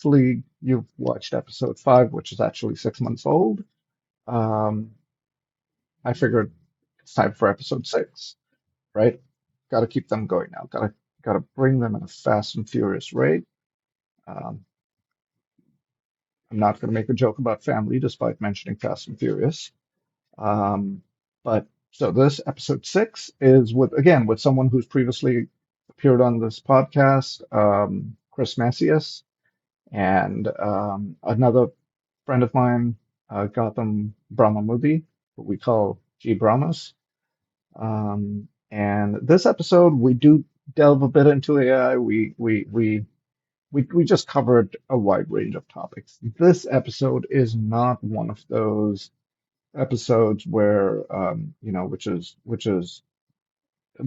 hopefully you've watched episode 5, which is actually 6 months old. Um, I figured it's time for episode 6, right? Got to keep them going now. Got to bring them at a fast and furious rate. Um, I'm not going to make a joke about family despite mentioning Fast and Furious. Um, but so this episode 6 is with someone who's previously appeared on this podcast, Chris Macias, and another friend of mine, Gotham Brahmamudi, who we call G Brahmas. And this episode, we do delve a bit into AI. We just covered a wide range of topics. This episode is not one of those episodes where which is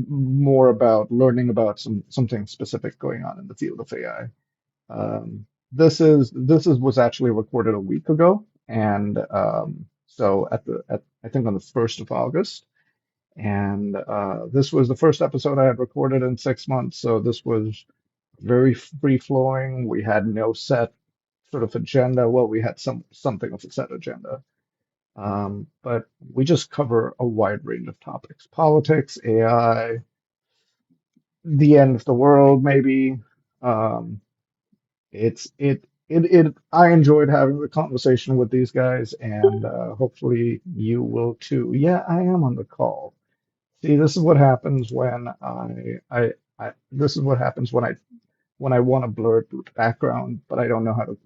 more about learning about something specific going on in the field of AI. This is was actually recorded a week ago, and so at I think on the 1st of August, and this was the first episode I had recorded in 6 months. So this was very free flowing. We had no set sort of agenda. Well, we had something of a set agenda, but we just cover a wide range of topics: politics, AI, the end of the world, maybe. Um, it. I enjoyed having the conversation with these guys, and hopefully you will too. Yeah, I am on the call. See, this is what happens when this is what happens when I want to blur the background, but I don't know how to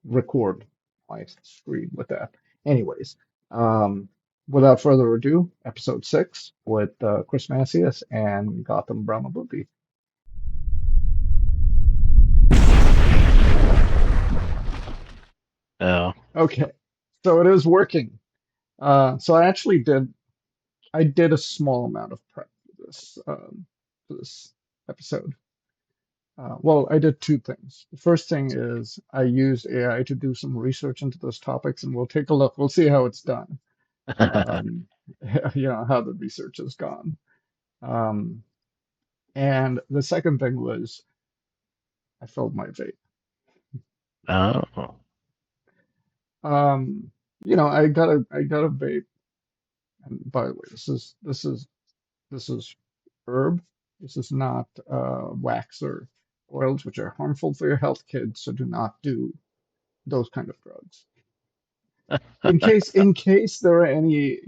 record my screen with that. Anyways, um, without further ado, episode 6 with Chris Macias and Gotham Brahmabhuti. Oh. Okay, so it is working. So I did a small amount of prep for this episode. Well, I did two things. The first thing is I used AI to do some research into those topics, and we'll take a look. We'll see how it's done. Um, how the research has gone. Um, and the second thing was I filled my vape. Oh. Um, I got a vape, and by the way, this is herb. This is not wax or oils, which are harmful for your health, kids. So do not do those kind of drugs. In case there are any,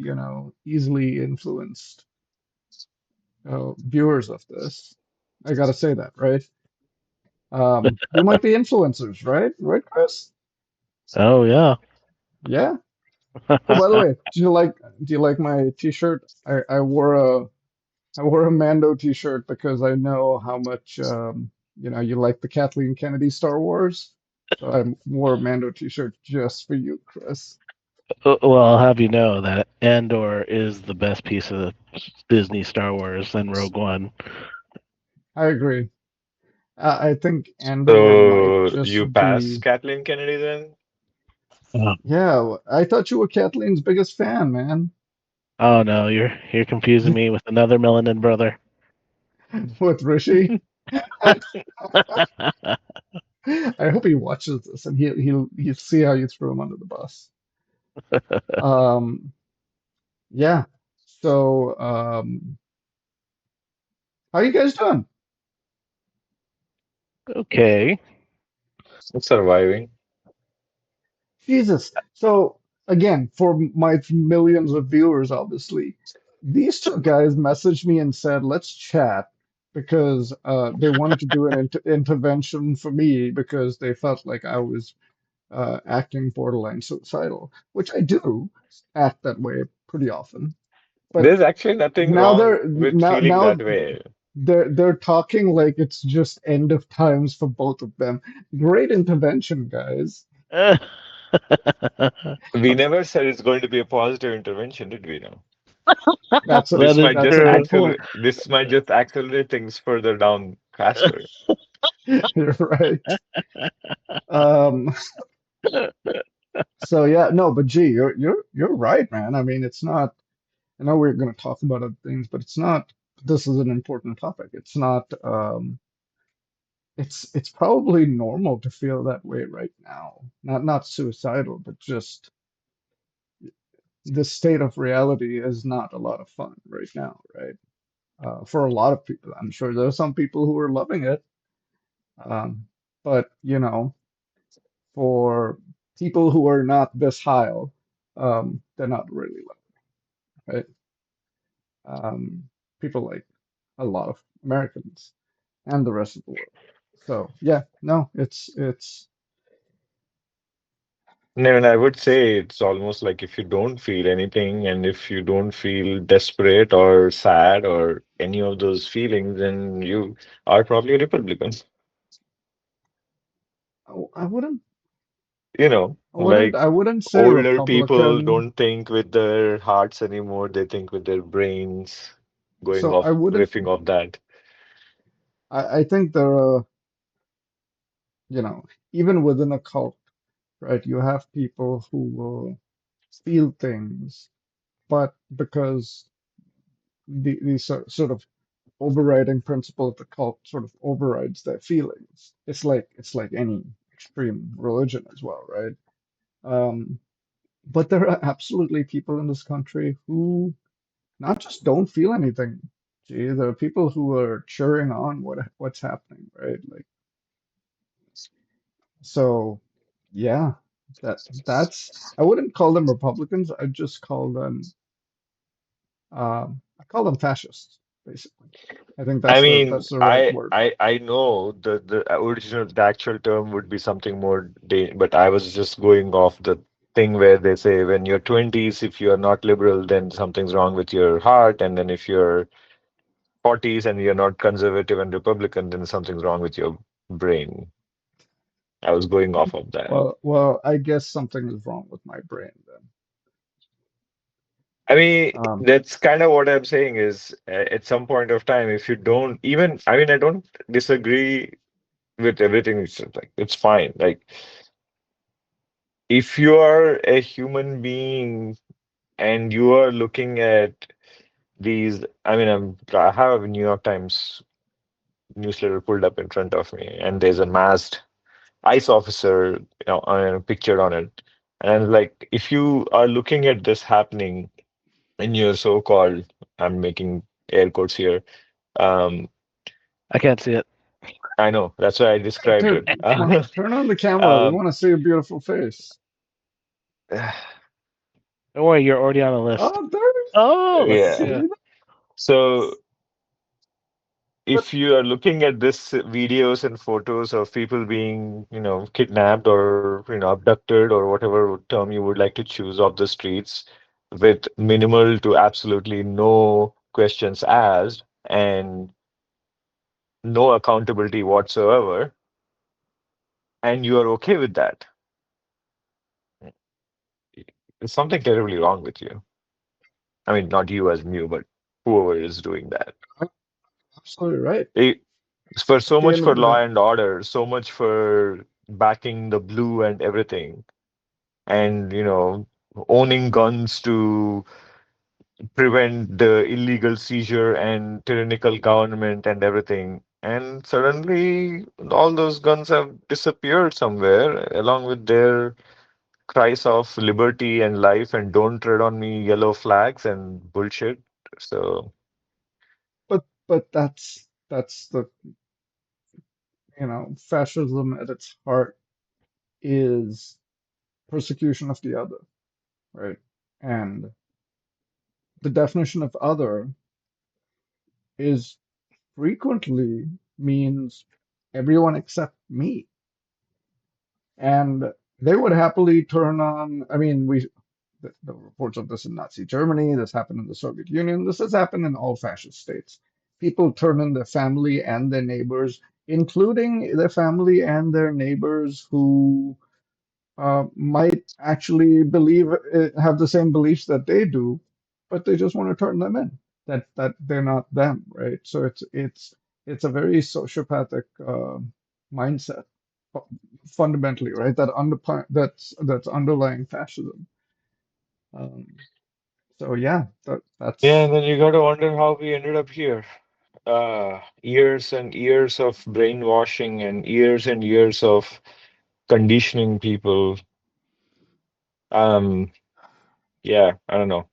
easily influenced viewers of this, I gotta say that, right? You might be influencers, right? Right, Chris? Oh yeah. Yeah. Oh, by the way, do you like my t-shirt? I wore a Mando t-shirt because I know how much you like the Kathleen Kennedy Star Wars. So I wore a Mando t-shirt just for you, Chris. Well, I'll have you know that Andor is the best piece of Disney Star Wars than Rogue One. I agree. I think Andor might So you just pass be. Kathleen Kennedy then? Oh, Yeah, I thought you were Kathleen's biggest fan, man. oh no, you're confusing me with another melanin brother. With Rishi. I hope he watches this and he'll see how you threw him under the bus. Um, yeah. So, how you guys doing? Okay. Surviving. Jesus. So again, for my millions of viewers, obviously, these two guys messaged me and said, "Let's chat," because they wanted to do an intervention for me because they felt like I was acting borderline suicidal, which I do act that way pretty often. But There's actually nothing now wrong they're with now feeling now that way. they're talking like it's just end of times for both of them. Great intervention, guys. We never said it's going to be a positive intervention, did we know? That's a That is that's a true. good point. This might just accelerate things further down faster. You're right. Um, so yeah, no, but gee, you're right, man. I mean, it's not. I know we're going to talk about other things, but it's not. This is an important topic. It's not. it's probably normal to feel that way right now. Not suicidal, but just the state of reality is not a lot of fun right now, right? For a lot of people, I'm sure there are some people who are loving it, um, but for people who are not this high, they're not really loving it, right? People like a lot of Americans and the rest of the world. So yeah, no, it's No, and I would say it's almost like if you don't feel anything and if you don't feel desperate or sad or any of those feelings, then you are probably a Republican. I wouldn't You know, I wouldn't like I wouldn't say older people Republican. don't think with their hearts anymore, they think with their brains, going So I off, wouldn't riffing off that. I think there are, you know, even within a cult, right, you have people who will feel things, but because the sort of overriding principle of the cult sort of overrides their feelings. It's like any extreme religion as well, right? Um, but there are absolutely people in this country who not just don't feel anything. Gee, there are people who are cheering on what's happening, right? Like so, yeah, that's I wouldn't call them Republicans. I'd just call them I call them fascists, basically. I think I that's the mean, that's the right I word. I I know the actual term would be something more but I was just going off the thing where they say when you're 20s, if you're not liberal, then something's wrong with your heart, and then if you're 40s and you're not conservative and Republican, then something's wrong with your brain. I was going off of that. Well, I guess something is wrong with my brain then. I mean, Um, that's kind of what I'm saying is at some point of time, if you don't even, I mean, I don't disagree with everything you said. Like, it's fine. Like, if you are a human being and you are looking at these, I mean, I have a New York Times newsletter pulled up in front of me, and there's a masked ICE officer, pictured on it. And like, if you are looking at this happening in your so-called, I'm making air quotes here, um, I can't see it. I know, that's why I described dude, it. turn on the camera. We Um, want to see a beautiful face. Don't worry, you're already on the list. Oh, there. Oh, that's yeah. yeah. See So that? if you are looking at this videos and photos of people being, kidnapped or, abducted or whatever term you would like to choose off the streets with minimal to absolutely no questions asked and no accountability whatsoever, and you are okay with that, there's something terribly wrong with you. I mean, not you as Mew, but whoever is doing that. But absolutely right. It, for At so the much end for of the law day, and order, so much for backing the blue and everything, and owning guns to prevent the illegal seizure and tyrannical government and everything. And suddenly, all those guns have disappeared somewhere along with their cries of liberty and life and don't tread on me yellow flags and bullshit. So, but that's the fascism at its heart is persecution of the other, right? And the definition of other is frequently means everyone except me. And they would happily turn on, I mean, the reports of this in Nazi Germany, this happened in the Soviet Union, this has happened in all fascist states. People turn on their family and their neighbors, including their family and their neighbors who might actually have the same beliefs that they do, but they just want to turn them in. That they're not them, right? So it's a very sociopathic mindset, fundamentally, right? That's underlying fascism. Um, so yeah, yeah, that's and then you got to wonder how we ended up here. years and years of brainwashing and years of conditioning people. Um, yeah, I don't know.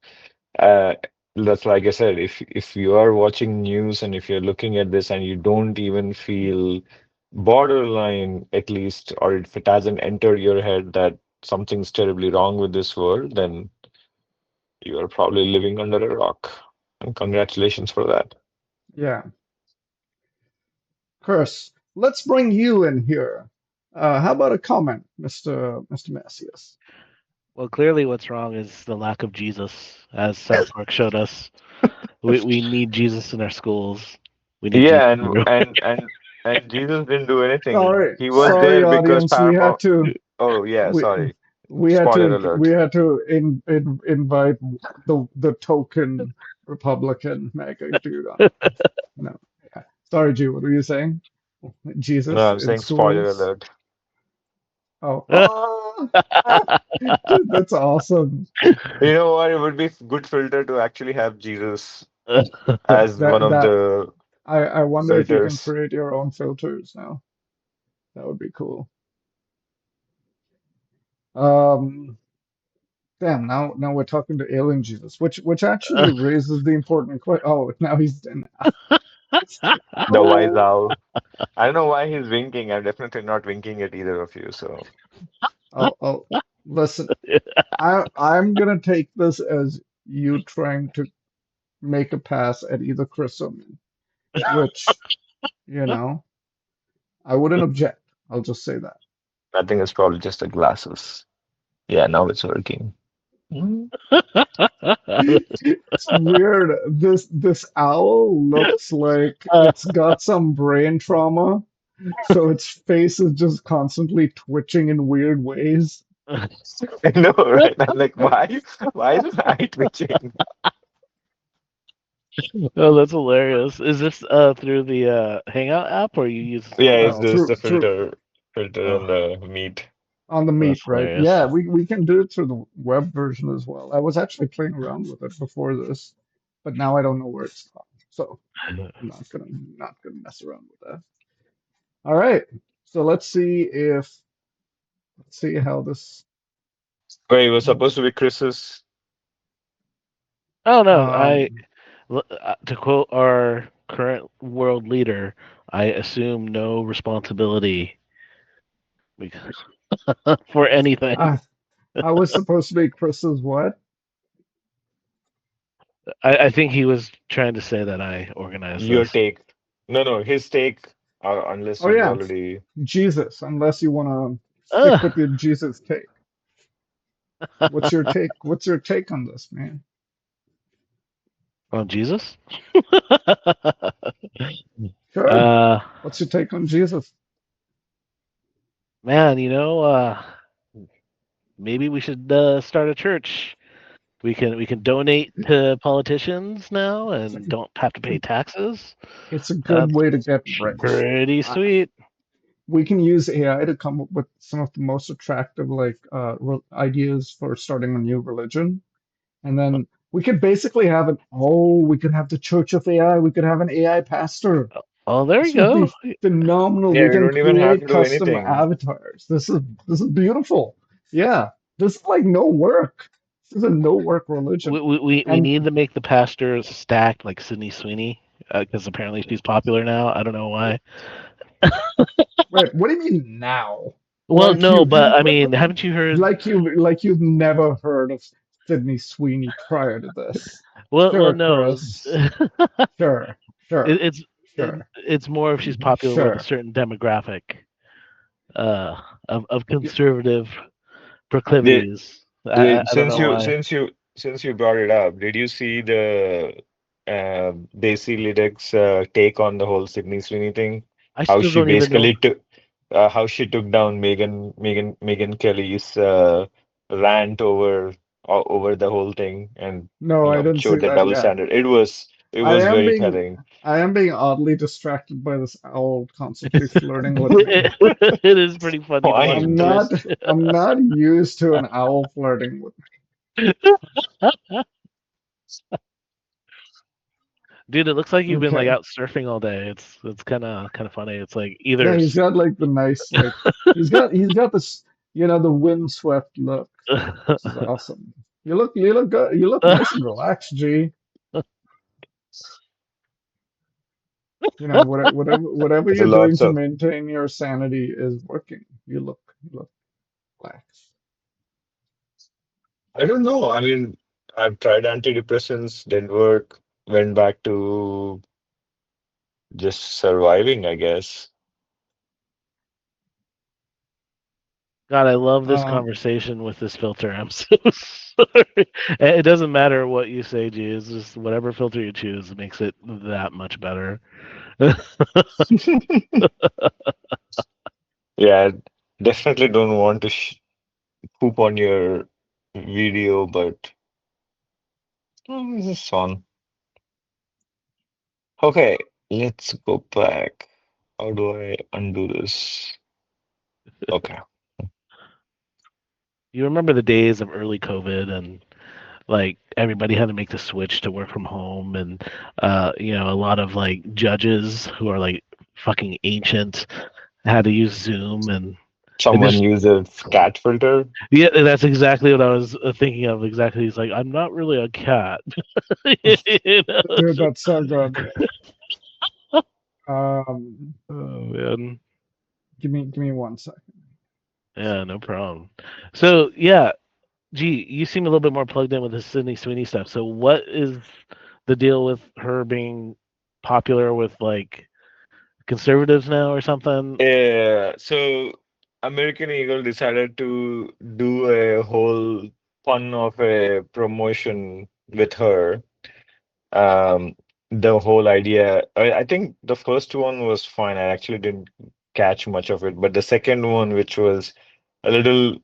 Uh, that's like I said, if you are watching news and if you're looking at this and you don't even feel borderline, at least, or if it hasn't entered your head that something's terribly wrong with this world, then you are probably living under a rock. And congratulations for that. Yeah. Chris, let's bring you in here. How about a comment, Mr. Macias? Well, clearly, what's wrong is the lack of Jesus, as South Park showed us. We need Jesus in our schools. We need Jesus Yeah, everywhere. and Jesus didn't do anything. Sorry, He was sorry, there because audience. Paramount. Oh yeah, We sorry. we had Spoiler to we alert. had to invite the token Republican MAGA dude on. No, yeah. Sorry, G. What were you saying? No, Jesus I'm in saying spoiler schools? alert. Oh, dude, that's awesome. You know what? It would be good filter to actually have Jesus as one of That the I wonder if you can filters. create your own filters now. That would be cool. Um, Damn. Now we're talking to alien Jesus, which actually raises the important question. Oh, now he's dead. The wise Oh, owl. I don't know why he's winking. I'm definitely not winking at either of you. So oh, listen. I'm gonna take this as you trying to make a pass at either Chris or me, which, you know, I wouldn't object. I'll just say that. I think it's probably just the glasses. Yeah, now it's working. Mm. It's weird. This owl looks like it's got some brain trauma, so its face is just constantly twitching in weird ways. I know, right? I'm like, why? Why is my eye twitching? Oh, that's hilarious. Is this through the Hangout app or you use Yeah, it's No, Messenger? just the through filter Oh, on the meet. on the that's Meet, right? hilarious. Yeah, we can do it through the web version as well. I was actually playing around with it before this, but now I don't know where it's gone. So I'm not gonna mess around with that. All right. So let's see how this Wait, it was how supposed this to be Chris's. Oh no, um to quote our current world leader, I assume no responsibility for anything. I I was supposed to be Chris's what? I think he was trying to say that I organized Your this. take. No, no, his take. Unless Oh he's yeah, already. Jesus, unless you want to stick with Uh, your Jesus take. What's your take? What's your take on this, man? on Jesus? Sure. uh, What's your take on Jesus? man, maybe we should start a church. We can donate to politicians now It's and don't have to pay taxes. it's a good That's way to get rich. pretty I, sweet. we can use AI to come up with some of the most attractive ideas for starting a new religion, and then we could basically have we could have the Church of AI. We could have an AI pastor. Oh, there This you would be go. phenomenal. Yeah, We we can don't even have create to do custom anything. avatars. This is beautiful. Yeah, this is like no work. This is a no work religion. We And need to make the pastors stacked like Sydney Sweeney because apparently she's popular now. I don't know why. wait, what do you mean now? Well, Like no, you, but I mean, haven't you heard? like you've never heard of Sydney Sweeney prior to this. Well, Sure, no. Chris. Sure, It, sure, it's sure, it's more if she's popular with a sure. certain demographic uh, of Y- conservative Did, proclivities. I don't know why. since you brought it up, did you see the Daisy Liddick's take on the whole Sydney Sweeney thing? I How still she don't even know. basically took how she took down Megan Kelly's rant over the whole thing and No, I didn't see showed the that double yet. standard. It I was am very being telling. I am being oddly distracted by this owl constantly flirting with me. It is pretty funny to watch Fine, him I'm twist. not I'm not used to an owl flirting with No, Dude, it looks like you've been like Okay. out surfing all day. It's kind of funny. It's like Yeah, either he's got like the nice like he's got this the windswept look. This is awesome. You look good. You look nice and relaxed, G. Whatever There's a you're doing lots to of. maintain your sanity is working. You look relaxed. I don't know. I mean, I've tried antidepressants, didn't work. Went back to just surviving, I guess. God, I love this Uh, conversation with this filter. I'm so sorry. It doesn't matter what you say, G. It's just whatever filter you choose makes it that much better. Yeah, definitely don't want to sh poop on your video, but this is fun. Okay, let's go back. How do I undo this? Okay. You remember the days of early COVID and like everybody had to make the switch to work from home and a lot of like judges who are like fucking ancient had to use Zoom and it Someone just use a cat filter. yeah, that's exactly what I was thinking of. Exactly. He's like, I'm not really a cat. You know? dude, that's so good. Um, Oh man. give me 1 second. Yeah, no problem. So yeah, gee, you seem a little bit more plugged in with the Sydney Sweeney stuff. So what is the deal with her being popular with like conservatives now or something? Yeah, so American Eagle decided to do a whole fun of a promotion with her. Um, the whole idea, I think the first one was fine. I actually didn't catch much of it, but the second one, which was a little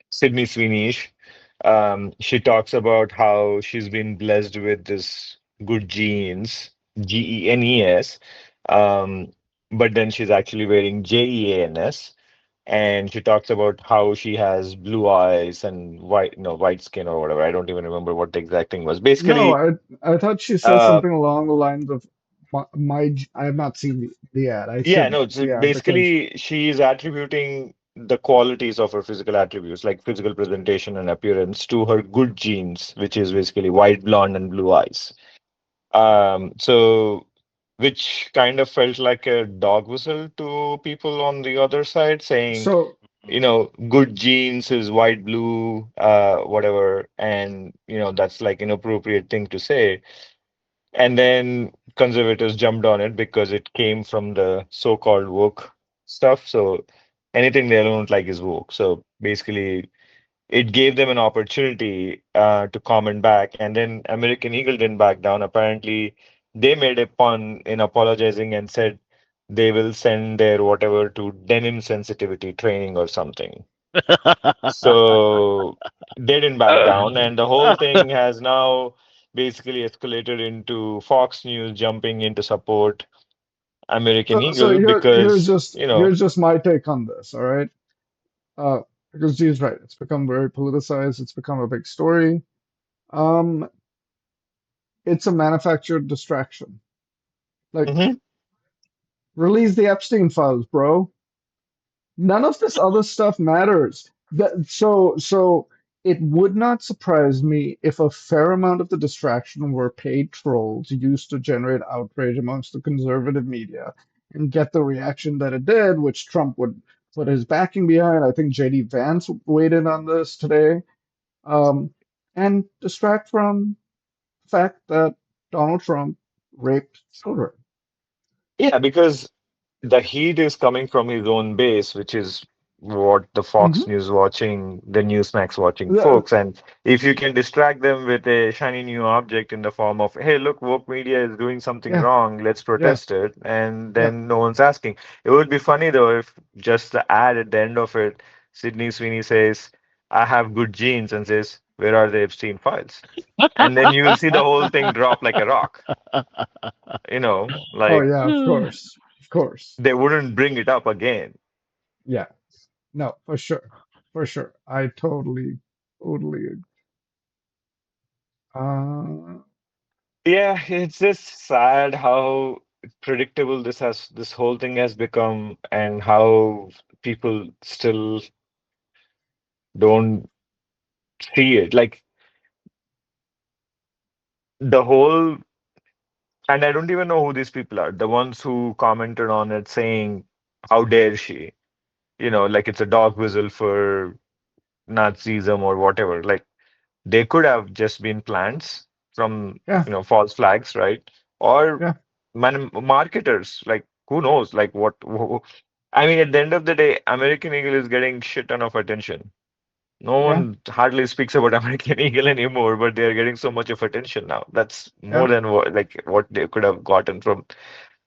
Sydney Sweeney-ish, she talks about how she's been blessed with this good genes, Genes, um, but then she's actually wearing Jeans, and she talks about how she has blue eyes and white, white skin or whatever. I don't even remember what the exact thing was. No, Basically, I thought she said uh, something along the lines of I have not seen the ad. I yeah, should no, so the ad because basically she is attributing the qualities of her physical attributes, like physical presentation and appearance, to her good genes, which is basically white, blonde, and blue eyes. So which kind of felt like a dog whistle to people on the other side, saying, so good genes is white, blue, whatever, and that's like inappropriate thing to say. And then conservatives jumped on it because it came from the so-called woke stuff. So anything they don't like is woke. So basically, it gave them an opportunity to comment back. And then American Eagle didn't back down. Apparently, they made a pun in apologizing and said they will send their whatever to denim sensitivity training or something. So they didn't back down, and the whole thing has now basically escalated into Fox News jumping into support American so Eagle here here's because, just here's just my take on this, all right? Uh, because G's right. It's become very politicized. It's become a big story. Um, it's a manufactured distraction. Like, Mhm. release the Epstein files, bro. None of this other stuff matters. So it would not surprise me if a fair amount of the distraction were paid trolls used to generate outrage amongst the conservative media and get the reaction that it did, which Trump would put his backing behind. I think JD Vance weighed in on this today, and distract from the fact that Donald Trump raped children. Yeah, because the heat is coming from his own base, which is what the Fox Hmm. News watching, the Newsmax watching folks. And if you can distract them with a shiny new object in the form of, hey, look, woke media is doing something Yeah, wrong, let's yeah, protest it, and yeah. then no one's asking. It would be funny though if just the ad at the end of it, Sydney Sweeney says, I have good genes, and says, where are the Epstein files? And then you will see the whole thing drop like a rock. Oh Like yeah, of course, of course. they wouldn't bring it up again. Yeah, no, for sure, for sure. I totally. Yeah, it's just sad how predictable this whole thing has become, and how people still don't see it. Like the whole, and I don't even know who these people are. The ones who commented on it saying, "How dare she?" Like it's a dog whistle for Nazism or whatever. Like they could have just been plants from, Yeah, false flags, right? Or yeah, marketers, like who knows? Like I mean, at the end of the day, American Eagle is getting shit ton of attention. No yeah, one hardly speaks about American Eagle anymore, but they're getting so much of attention now. That's more yeah, than what they could have gotten from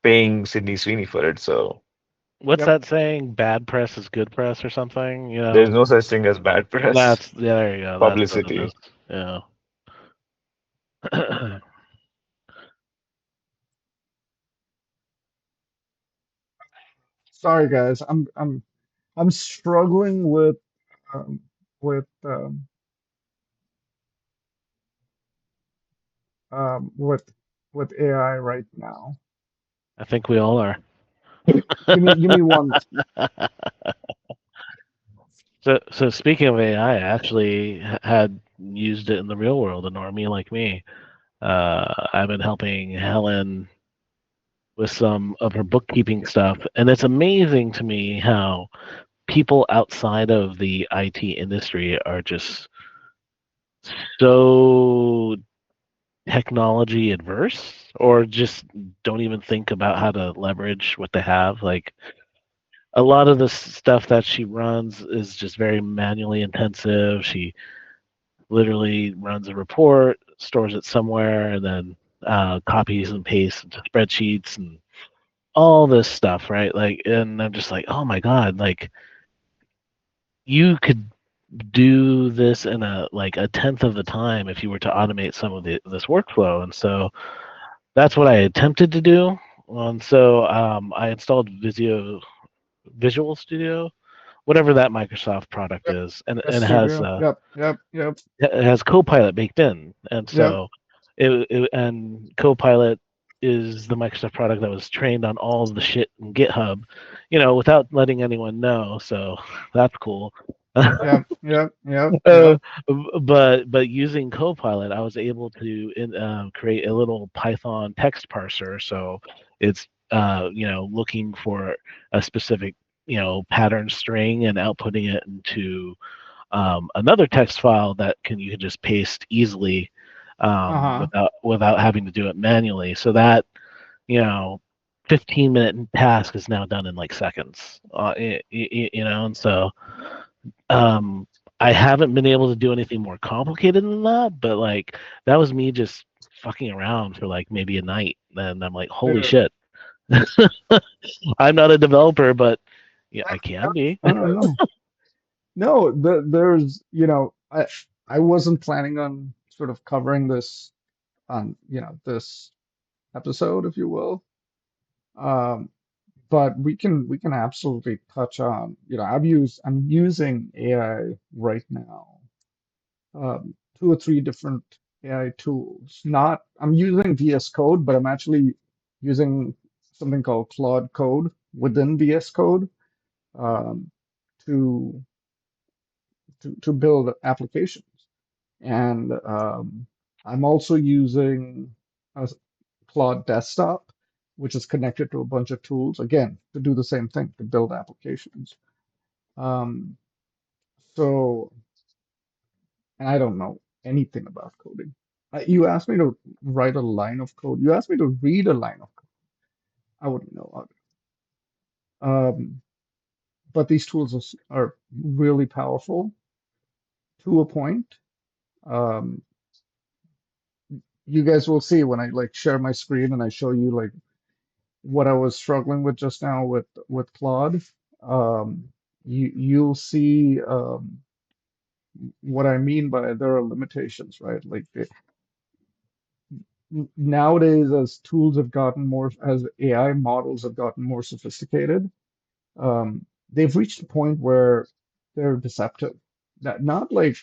paying Sydney Sweeney for it. So What's yep. that saying? Bad press is good press or something? there's no such thing as bad press, That's yeah, there you go. That's what it is. publicity. Yeah. Sorry, guys. I'm struggling um, with um, with with AI right now. I think we all are. Give me one. So speaking of AI, I actually had used it in the real world, a normie like me. I've been helping Helen with some of her bookkeeping stuff, and it's amazing to me how people outside of the IT industry are just so technology adverse or just don't even think about how to leverage what they have. Like a lot of the stuff that she runs is just very manually intensive. She literally runs a report, stores it somewhere, and then copies and pastes into spreadsheets and all this stuff, right? Like, and I'm just like, oh my god, like you could do this in a tenth of the time if you were to automate some of this workflow. And so that's what I attempted to do. And so I installed Visual Studio, whatever that Microsoft product Yep. is, and S and Studio. Yep. Yep. Yep. it has Copilot baked in, and Yep. so and Copilot is the Microsoft product that was trained on all of the shit in GitHub, without letting anyone know. So that's cool. Yep. Yep. Yep. Uh, Yep. but using Copilot, I was able to create a little Python text parser. So it's looking for a specific pattern string and outputting it into another text file that you can just paste easily Uh-huh. without having to do it manually. So that you know 15-minute task is now done in like seconds. And so um, I haven't been able to do anything more complicated than that, but like that was me just fucking around for like maybe a night, and I'm like, holy Dude. shit. I'm not a developer, but yeah, I can be. I don't know. No, there's, I wasn't planning on sort of covering this on, this episode, if you will. Um, but we can absolutely touch on, I'm using AI right now, two or three different AI tools. Not, I'm using VS Code, but I'm actually using something called Claude Code within VS Code, um, to to build applications. And I'm also using a Claude Desktop, which is connected to a bunch of tools, again, to do the same thing, to build applications. Um, so, and I don't know anything about coding. You asked me to write a line of code. You asked me to read a line of code. I wouldn't know how to. But these tools are really powerful to a point. Um, you guys will see when I like share my screen and I show you like what I was struggling with just now with Claude. Um, you'll see what I mean by there are limitations, right? Like nowadays, as tools have gotten more, as AI models have gotten more sophisticated, they've reached a point where they're deceptive. Not like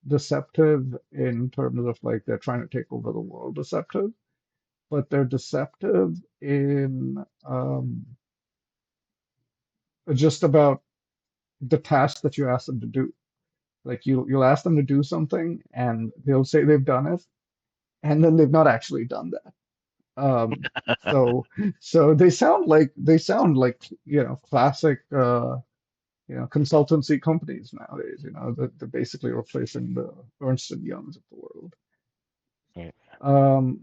deceptive in terms of like they're trying to take over the world, deceptive. but they're deceptive in just about the task that you ask them to do. Like you'll ask them to do something, and they'll say they've done it, and then they've not actually done that. So they sound like classic consultancy companies nowadays. That they're basically replacing the Ernst and Youngs of the world. Right. Um,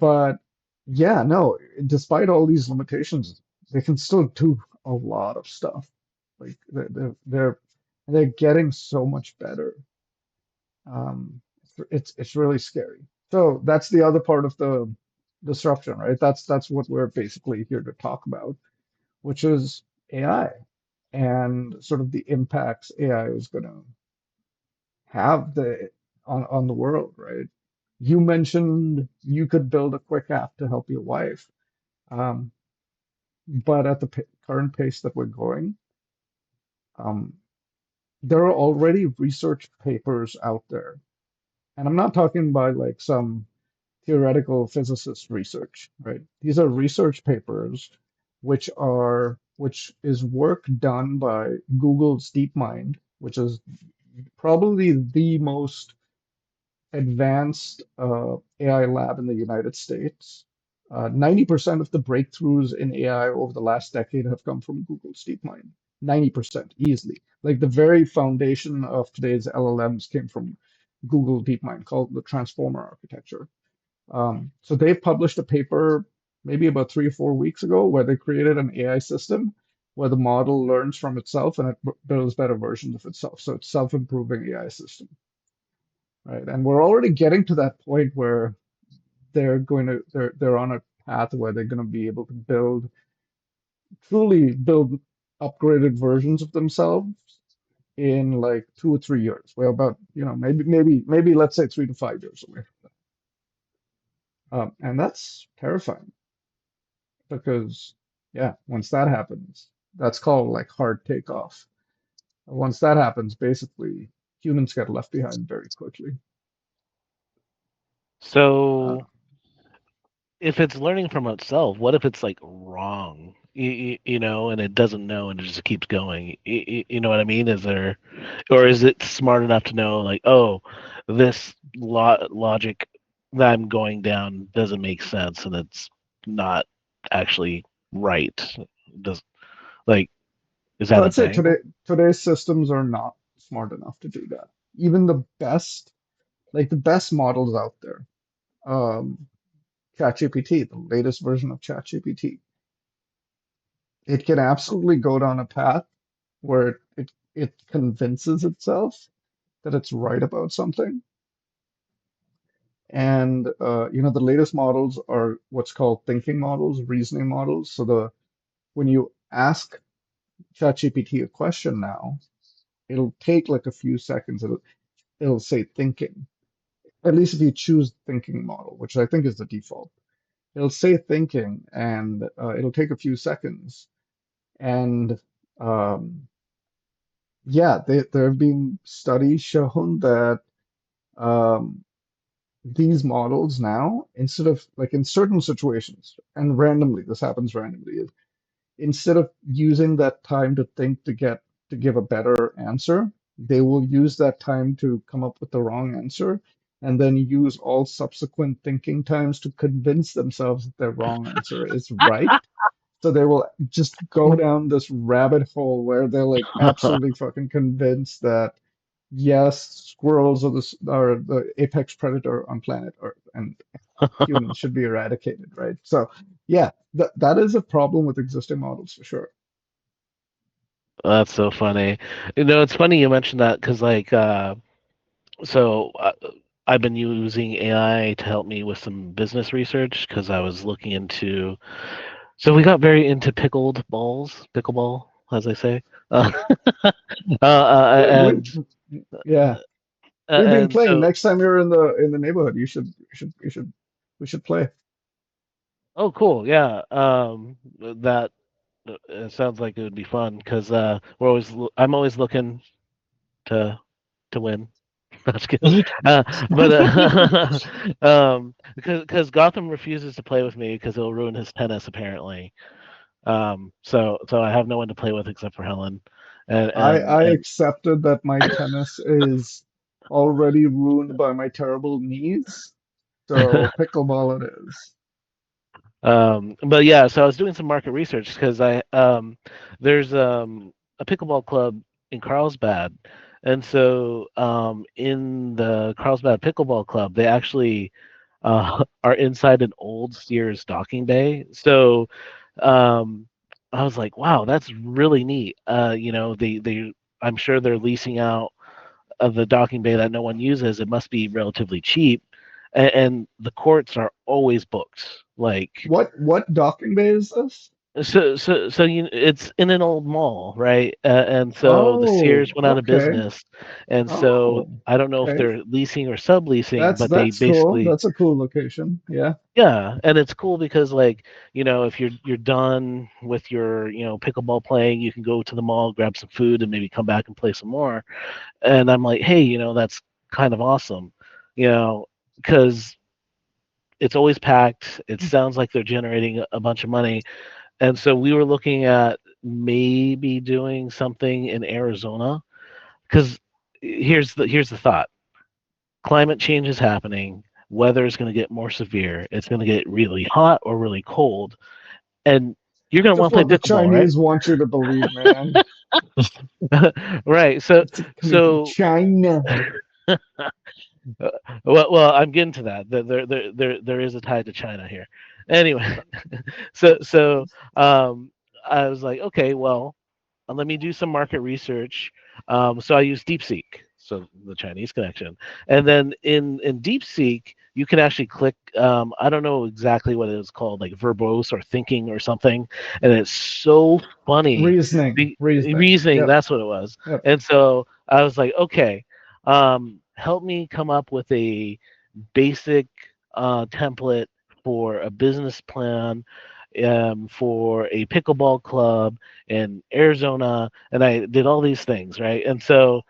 but yeah, no, despite all these limitations, they can still do a lot of stuff. Like they're getting so much better. It's really scary. So that's the other part of the disruption, right? That's what we're basically here to talk about, which is AI and sort of the impacts AI is going to have on the world, right? You mentioned you could build a quick app to help your wife, um, but at the current pace that we're going, um, there are already research papers out there, and I'm not talking about like some theoretical physicist research, right? These are research papers which is work done by Google's DeepMind, which is probably the most advanced AI lab in the United States. 90% of the breakthroughs in AI over the last decade have come from Google's DeepMind. 90% easily. Like the very foundation of today's LLMs came from Google DeepMind called the transformer architecture. So they've published a paper maybe about 3 or 4 weeks ago where they created an AI system where the model learns from itself and it builds better versions of itself. So it's self-improving AI system, right? And we're already getting to that point where they're on a path where they're going to be able to truly build upgraded versions of themselves in like 2 or 3 years. We're about, maybe let's say 3 to 5 years away from that. And that's terrifying because, yeah, once that happens, that's called like hard takeoff. Once that happens, basically humans get left behind very quickly. Uh, So if it's learning from itself, what if it's like wrong? And it doesn't know and it just keeps going. You know what I mean? Is there, or is it smart enough to know like, oh, this logic that I'm going down doesn't make sense and it's not actually right? Does like is that a I'd say thing? today's systems are not smart enough to do that. Even the best models out there, um, ChatGPT, the latest version of ChatGPT, it can absolutely go down a path where it convinces itself that it's right about something. And the latest models are what's called thinking models, reasoning models. So the when you ask ChatGPT a question now, it'll take like a few seconds. It'll say thinking. At least if you choose thinking model, which I think is the default. It'll say thinking, and it'll take a few seconds. And yeah, there have been studies shown that um, these models now, instead of like in certain situations, and randomly, this happens randomly, instead of using that time to think to give a better answer, they will use that time to come up with the wrong answer and then use all subsequent thinking times to convince themselves that their wrong answer is right. So they will just go down this rabbit hole where they're like absolutely fucking convinced that yes, squirrels are the apex predator on planet Earth, and humans should be eradicated, right? So, yeah, that is a problem with existing models for sure. That's so funny. It's funny you mentioned that because so I've been using AI to help me with some business research because I was looking into. So we got very into pickleball, as I say, We, and yeah, we've been playing. so Next time you're in the neighborhood, we should play. oh cool, yeah. That it sounds like it would be fun because I'm always looking to to win. That's good. But because Gotham refuses to play with me because it'll ruin his tennis apparently. So I have no one to play with except for Helen, and and I and accepted that my tennis is already ruined by my terrible knees, so pickleball it is. but yeah, so I was doing some market research because there's a pickleball club in Carlsbad, and so in the Carlsbad pickleball club, they actually are inside an old Sears docking bay. So um, I was like, wow, that's really neat. They I'm sure they're leasing out of the docking bay that no one uses. It must be relatively cheap, and the courts are always booked. Like What docking bay is this? it's in an old mall, right? And so the Oh, Sears went out of okay. business, and so Oh, I don't know if okay. they're leasing or subleasing, but they That's cool. basically That's a cool location. Yeah. yeah, and it's cool because like if you're done with your pickleball playing, you can go to the mall, grab some food, and maybe come back and play some more. And I'm like, hey, that's kind of awesome, you know, because it's always packed. It sounds like they're generating a bunch of money. And so we were looking at maybe doing something in Arizona because here's the thought. Climate change is happening. Weather is going to get more severe. It's going to get really hot or really cold, and you're going to Just want to what play the pickleball, right? Chinese want you to believe, man. Right. So It's coming from so China. Uh, well, I'm getting to that. There is a tie to China here. Anyway, so I was like, okay, well, let me do some market research. So I use DeepSeek, so the Chinese connection, and then in DeepSeek you can actually click. I don't know exactly what it is called, like verbose or thinking or something, and it's so funny. Reasoning. Reasoning, Yep. that's what it was. Yep. And so I was like, okay, help me come up with a basic template for a business plan for a pickleball club in Arizona, and I did all these things, right? And so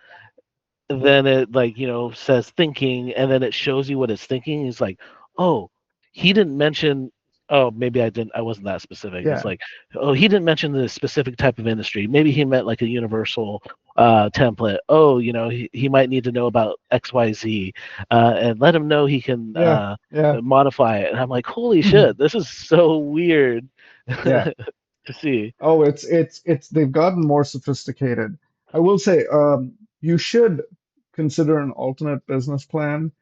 then it like says thinking, and then it shows you what it's thinking. It's like, oh, he didn't mention. Oh, maybe I wasn't that specific. It's Yeah. like, oh, he didn't mention the specific type of industry. Maybe he meant like a universal template. Oh, he might need to know about XYZ, and let him know he can Yeah. Yeah. modify it. And I'm like, holy shit, this is so weird Yeah. to see. Oh, it's they've gotten more sophisticated. I will say, you should consider an alternate business plan,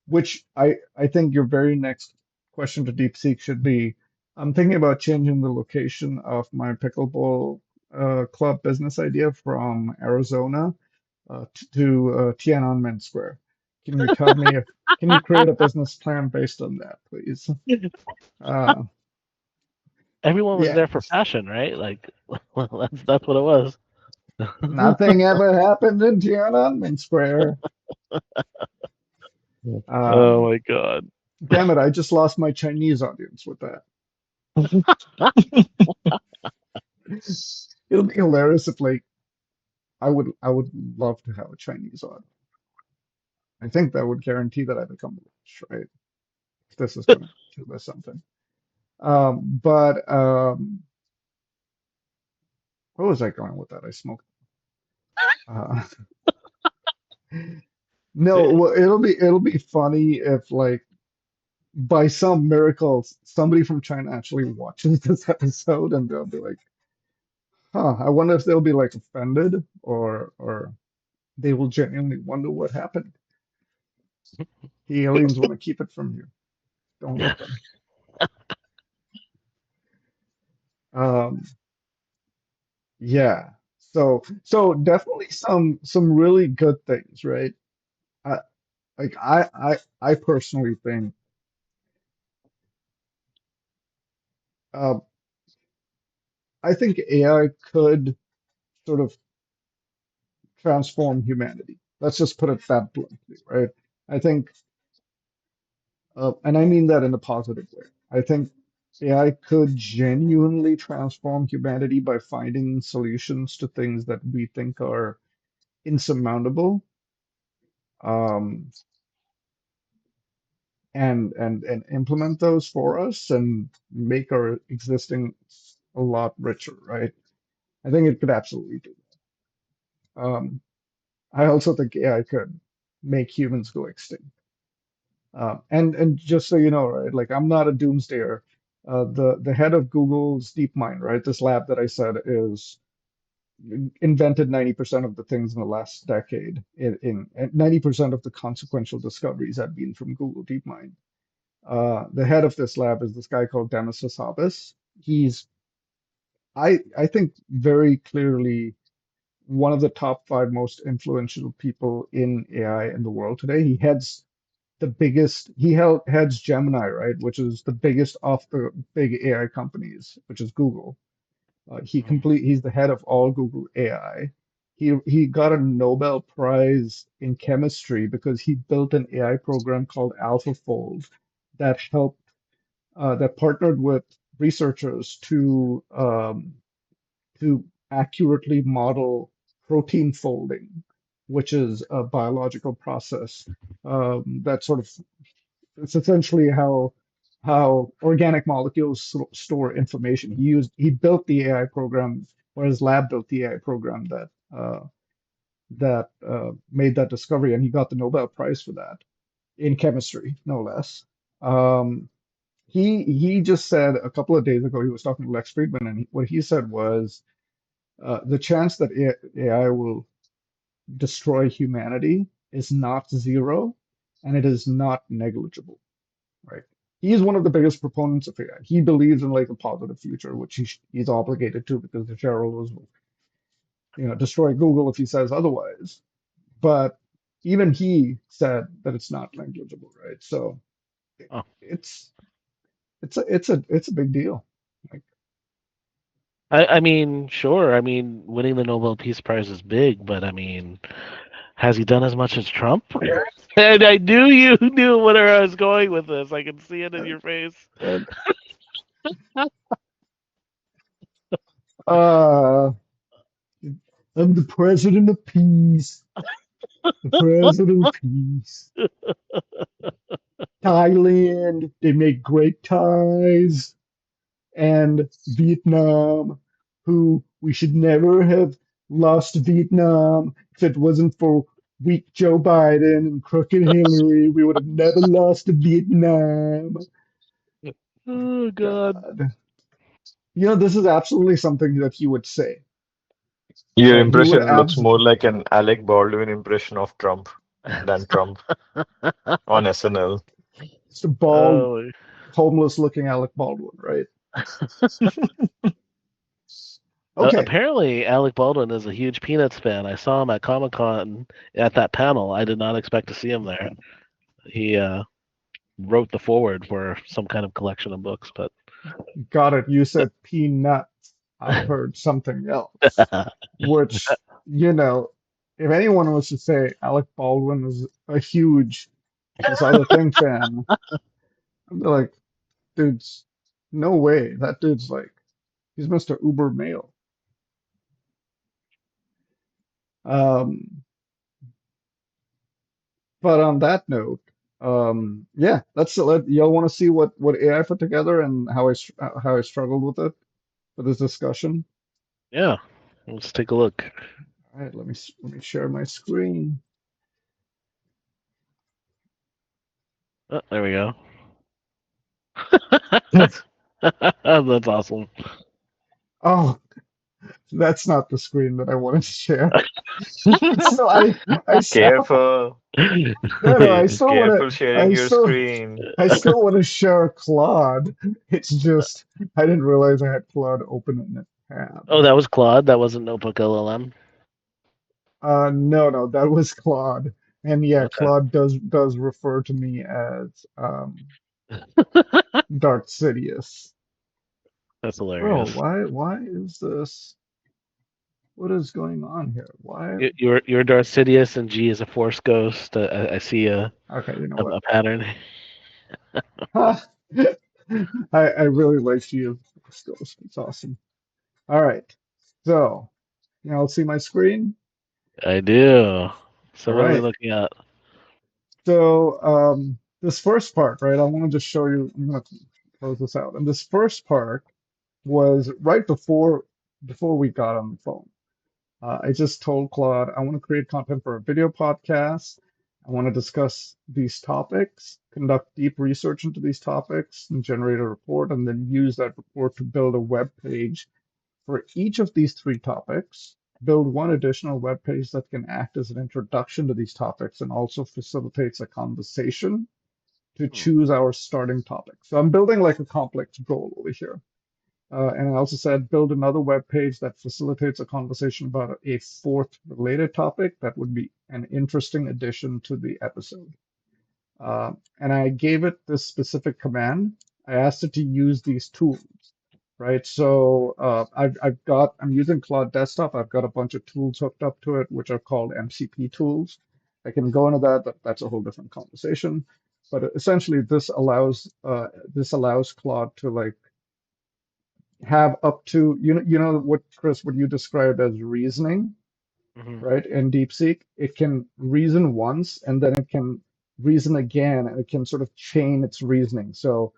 which I think your very next question to DeepSeek should be, I'm thinking about changing the location of my pickleball club business idea from Arizona to Tiananmen Square. Can you tell me if can you create a business plan based on that, please? Uh, Everyone was yeah. there for passion, right? Like, well, that's what it was. Nothing ever happened in Tiananmen Square. Oh Um, my god. damn it, I just lost my Chinese audience with that. It'll be hilarious if like I would love to have a Chinese audience. I think that would guarantee that I become rich, right? If this is gonna give us something. But where was I going with that? I smoked. Uh, no, well, it'll be funny if like by some miracle somebody from China actually watches this episode and they'll be like, huh, I wonder if they'll be like offended or they will genuinely wonder what happened. The aliens want to keep it from you. Don't let them. Um, yeah. So definitely some really good things, right? I like I personally think uh I think AI could sort of transform humanity. Let's just put it that bluntly, right? I think and I mean that in a positive way. I think AI could genuinely transform humanity by finding solutions to things that we think are insurmountable. um, and implement those for us and make our existing a lot richer, right? I think it could absolutely do that. I also think AI could make humans go extinct. And just so you know, right, like I'm not a doomsdayer. The head of Google's DeepMind, right, this lab that I said is invented 90% of the things in the last decade. And 90% of the consequential discoveries have been from Google DeepMind. The head of this lab is this guy called Dinosaur. He's, I think, very clearly one of the top five most influential people in AI in the world today. Heads Gemini, right, which is the biggest of the big AI companies, which is Google. He's the head of all Google AI. He got a Nobel Prize in chemistry because he built an AI program called AlphaFold that that partnered with researchers to accurately model protein folding, which is a biological process that sort of it's essentially how organic molecules store information. He built the AI program, or his lab built the AI program that made that discovery, and he got the Nobel Prize for that in chemistry, no less. Um, he just said a couple of days ago he was talking to Lex Friedman, and what he said was the chance that AI will destroy humanity is not zero, and it is not negligible. Right? He's one of the biggest proponents of AI. He believes in like a positive future, which he's obligated to because the shareholders will, destroy Google if he says otherwise. But even he said that it's not negligible, right? So Oh. it's it's a big deal. Like, I mean, sure. I mean, winning the Nobel Peace Prize is big, but I mean, has he done as much as Trump? And I knew you knew where I was going with this. I can see it in your face. and, uh, I'm the president of peace. The president of peace. Thailand, they make great ties. And Vietnam, who we should never have lost Vietnam if it wasn't for weak Joe Biden and crooked Hillary. We would have never lost to Vietnam. My Oh God. God. This is absolutely something that he would say, Your right? He would impression looks abs more like an Alec Baldwin impression of Trump than Trump on SNL. just a bald, Oh, homeless looking Alec Baldwin, right? Okay, apparently Alec Baldwin is a huge Peanuts fan. I saw him at Comic Con at that panel. I did not expect to see him there. He wrote the foreword for some kind of collection of books, but got it. You said peanuts. I heard something else, which, you know, if anyone was to say Alec Baldwin is a huge this other thing fan, I'd be like, dude's no way. That dude's like, he's Mr. Uber male. Um, but on that note, yeah, y'all want to see what AI put together and how I struggled with it for this discussion. yeah, let's take a look. All right, let me share my screen. Oh, there we go. That's awesome. Oh, that's not the screen that I wanted to share. So I still Careful, no, I still want careful to sharing your screen. I still want to share Claude. It's just I didn't realize I had Claude open in a tab. Oh, that was Claude. That wasn't Notebook LLM. No, that was Claude. And yeah, Okay, Claude does refer to me as Darth Sidious. that's Bro, hilarious. why is this? What is going on here? Why? You're Darth Sidious, and G is a Force ghost. I see Okay, you know a what? pattern. I I really like you. It's awesome. All right. So, let's see my screen. I do. So All what are we right. looking at? This first part, right? I want to just show you. I'm going to close this out. And this first part was right before we got on the phone. I just told Claude I want to create content for a video podcast. I want to discuss these topics, conduct deep research into these topics, and generate a report, and then use that report to build a web page for each of these three topics. Build one additional web page that can act as an introduction to these topics and also facilitates a conversation to Hmm. choose our starting topic. So I'm building like a complex goal over here. And I also said build another web page that facilitates a conversation about a fourth related topic that would be an interesting addition to the episode. And I gave it this specific command. I asked it to use these tools, right? So I'm using Claude Desktop. I've got a bunch of tools hooked up to it, which are called MCP tools. I can go into that, but that's a whole different conversation. But essentially, this allows Claude to like have up to you know what Chris, what you described as reasoning, Hmm. right? In DeepSeek, it can reason once and then it can reason again and it can sort of chain its reasoning. So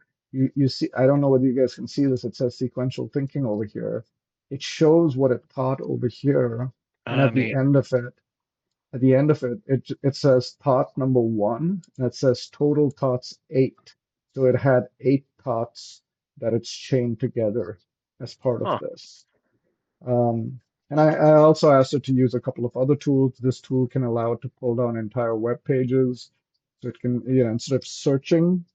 you see, I don't know whether you guys can see this. It says sequential thinking over here. It shows what it thought over here, and Neat. at the end of it, it says thought number one, and it says total thoughts eight. So it had eight thoughts that it's chained together as part of Huh. this. And I also asked it to use a couple of other tools. This tool can allow it to pull down entire web pages. So it can, instead of searching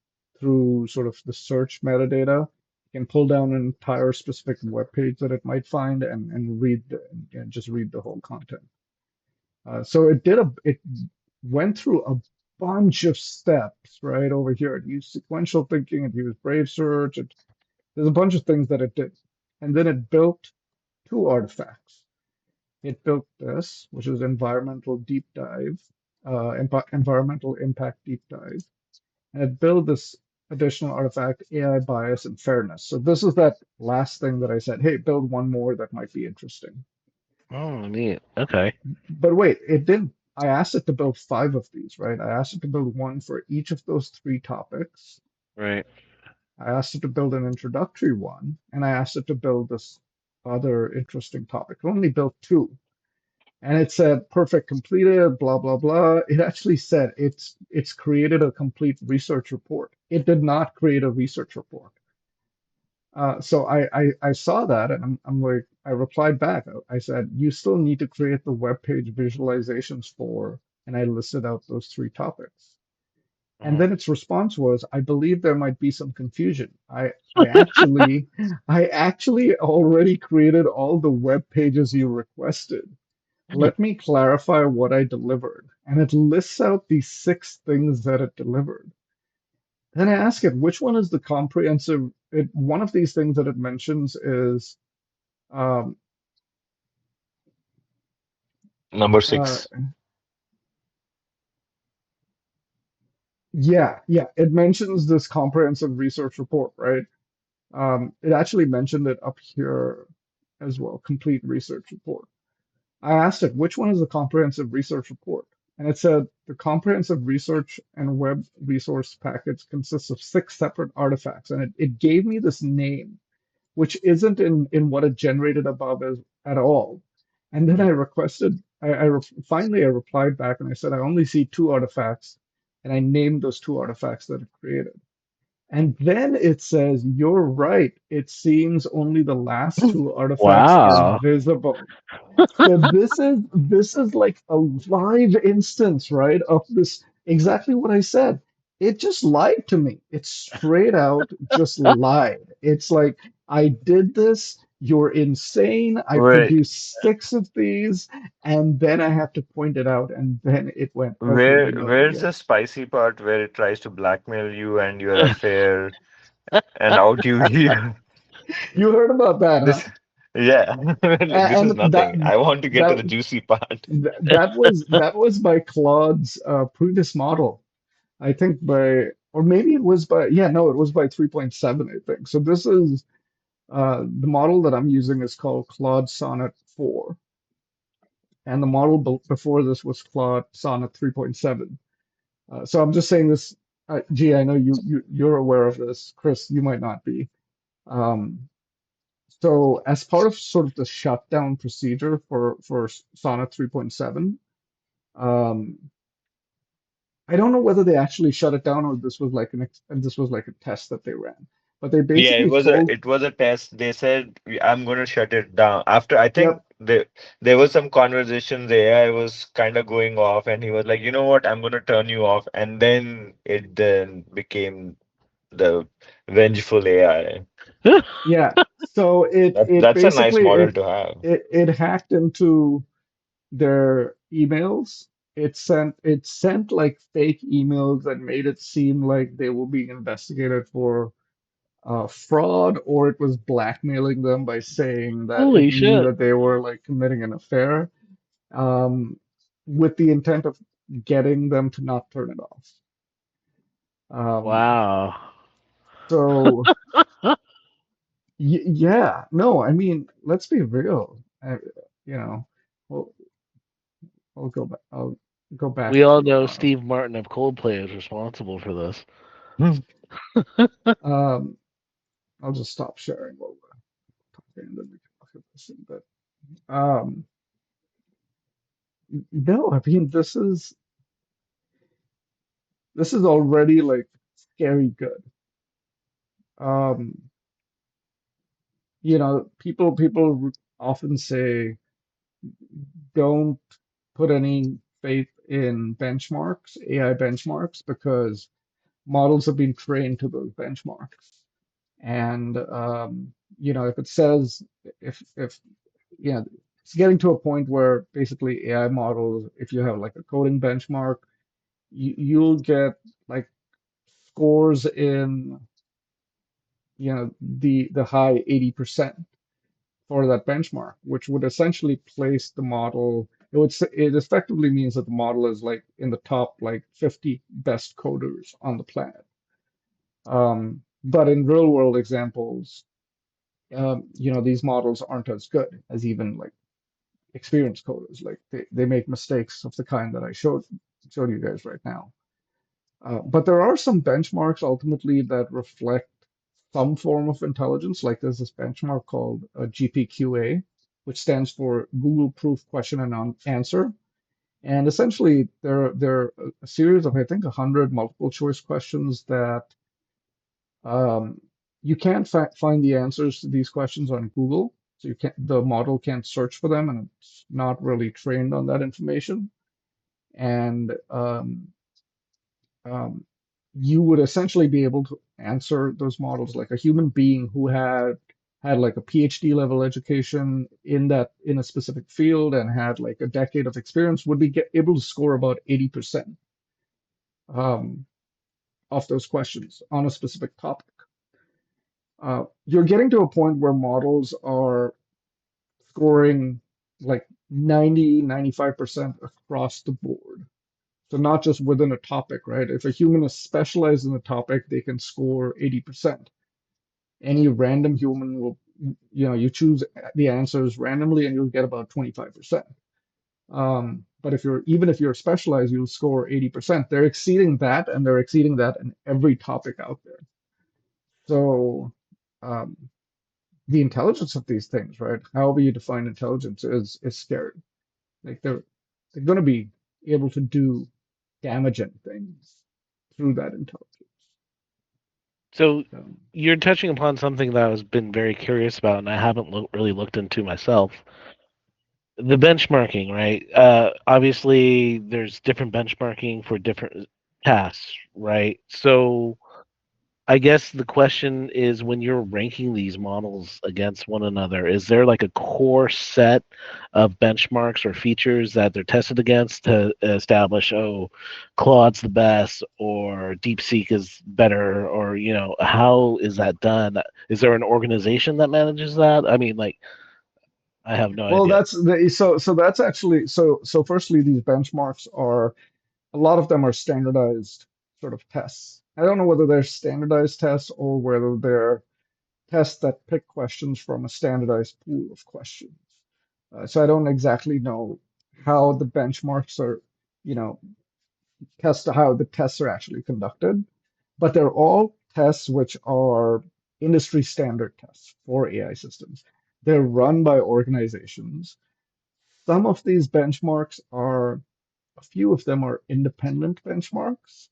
through sort of the search metadata, it can pull down an entire specific web page that it might find and just read the whole content. So it went through a bunch of steps right over here. It used sequential thinking, it used Brave Search, there's a bunch of things that it did. And then it built two artifacts. It built this, which is environmental deep dive, environmental impact deep dive, and it built this additional artifact, AI bias and fairness. So this is that last thing that I said, hey, build one more that might be interesting. Oh, neat. Okay. But wait, it didn't. I asked it to build five of these, right? I asked it to build one for each of those three topics. Right. I asked it to build an introductory one, and I asked it to build this other interesting topic. It only built two. And it said perfect completed, blah blah blah. It actually said it's created a complete research report. It did not create a research report. So I saw that and I'm like I replied back. I said you still need to create the web page visualizations for, and I listed out those three topics. And Hmm. then its response was, I believe there might be some confusion. I actually already created all the web pages you requested. Let me clarify what I delivered. And it lists out these six things that it delivered. Then I ask it, which one is the comprehensive? One of these things that it mentions is, um, Number uh, 6. yeah, it mentions this comprehensive research report, right? It actually mentioned it up here as well, complete research report. I asked it, which one is the comprehensive research report? And it said the comprehensive research and web resource package consists of six separate artifacts. And it gave me this name, which isn't in what it generated above as, at all. And then I requested, finally I replied back and I said, I only see two artifacts. And I named those two artifacts that it created. And then it says, you're right. It seems only the last two artifacts are Wow. visible. So this is like a live instance, right, of this exactly what I said. It just lied to me. It straight out just lied. It's like I did this. You're insane. I Where produced six of these, and then I have to point it out, and then it went, okay, we know that, where's yeah. the spicy part where it tries to blackmail you and your affair and out you here? You heard about that, huh? This, yeah, this is And that nothing. I want to get to that the juicy part. that was by Claude's previous model. I think by, or maybe it was by, yeah, no, it was by 3.7, I think. So this is the model that I'm using is called Claude Sonnet 4, and the model before this was Claude Sonnet 3.7. So I'm just saying this. Gee, I know you're aware of this, Chris. You might not be. Um, so as part of sort of the shutdown procedure for Sonnet 3.7, um, I don't know whether they actually shut it down or this was like a test that they ran. But they Yeah, basically told, it was a test. They said I'm going to shut it down. After I think yep, there was some conversation. The AI was kind of going off, and he was like, you know what, I'm going to turn you off. And then it then became the vengeful AI. yeah. So it That's a nice basically model to have. it hacked into their emails. It sent like fake emails that made it seem like they were being investigated for fraud, or it was blackmailing them by saying that it Holy knew shit! that they were like committing an affair, um, with the intent of getting them to not turn it off. Um, Wow. so yeah, no, I mean, let's be real. You know, well, I'll go back We all to know Steve Martin of Coldplay is responsible for this. Hmm. I'll just stop sharing while we're talking and then we can look at this. But um, no, I mean this is already like scary good. Um, people often say don't put any faith in benchmarks, AI benchmarks, because models have been trained to those benchmarks. And if it says if it's getting to a point where basically AI models, if you have like a coding benchmark, you'll get like scores in the high 80% for that benchmark, which would essentially place the model. It effectively means that the model is like in the top like 50 best coders on the planet. But in real world examples, these models aren't as good as even like experienced coders. Like they make mistakes of the kind that I showed you guys right now. But there are some benchmarks ultimately that reflect some form of intelligence. Like there's this benchmark called GPQA, which stands for Google Proof Question and Answer. And essentially, they're a series of, I think, 100 multiple choice questions that um, you can't find the answers to these questions on Google. So the model can't search for them, and it's not really trained on that information. And um, you would essentially be able to answer those models like a human being who had like a PhD level education in a specific field and had like a decade of experience would able to score about 80% um, of those questions on a specific topic. You're getting to a point where models are scoring like 90, 95% across the board. So not just within a topic, right? If a human is specialized in a topic, they can score 80%. Any random human will, you choose the answers randomly and you'll get about 25%. But even if you're specialized, you'll score 80%. They're exceeding that, and they're exceeding that in every topic out there. So um, the intelligence of these things, right? However you define intelligence is scary. Like they're going to be able to do damaging things through that intelligence. So Um, you're touching upon something that I've been very curious about, and I haven't really looked into myself. The benchmarking, right? Obviously, there's different benchmarking for different tasks, right? So I guess the question is when you're ranking these models against one another, is there like a core set of benchmarks or features that they're tested against to establish, oh, Claude's the best or DeepSeek is better, or, how is that done? Is there an organization that manages that? I mean, like, I have no well, idea. that's actually so. Firstly, these benchmarks are a lot of them are standardized sort of tests. I don't know whether they're standardized tests or whether they're tests that pick questions from a standardized pool of questions. So I don't exactly know how the benchmarks are, you know, as to how the tests are actually conducted, but they're all tests which are industry standard tests for AI systems. They're run by organizations. Some of these benchmarks are, a few of them are independent benchmarks,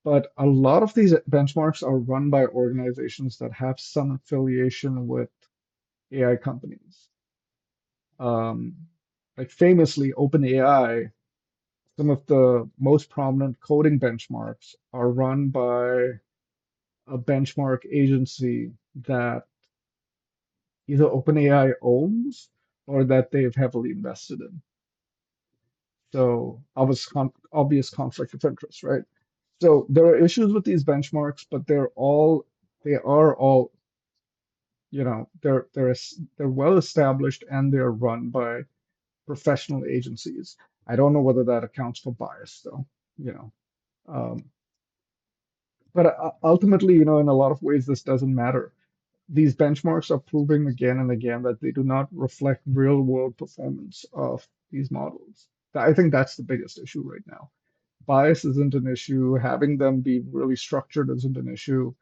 but a lot of these benchmarks are run by organizations that have some affiliation with AI companies. Um, like famously, OpenAI, some of the most prominent coding benchmarks are run by a benchmark agency that either OpenAI owns or that they've heavily invested in. So obvious conflict of interest, right? So there are issues with these benchmarks, but they are all, they're well established and they're run by professional agencies. I don't know whether that accounts for bias though, you know. Um, but ultimately, in a lot of ways, this doesn't matter. These benchmarks are proving again and again that they do not reflect real world performance of these models. I think that's the biggest issue right now. Bias isn't an issue. Having them be really structured isn't an issue.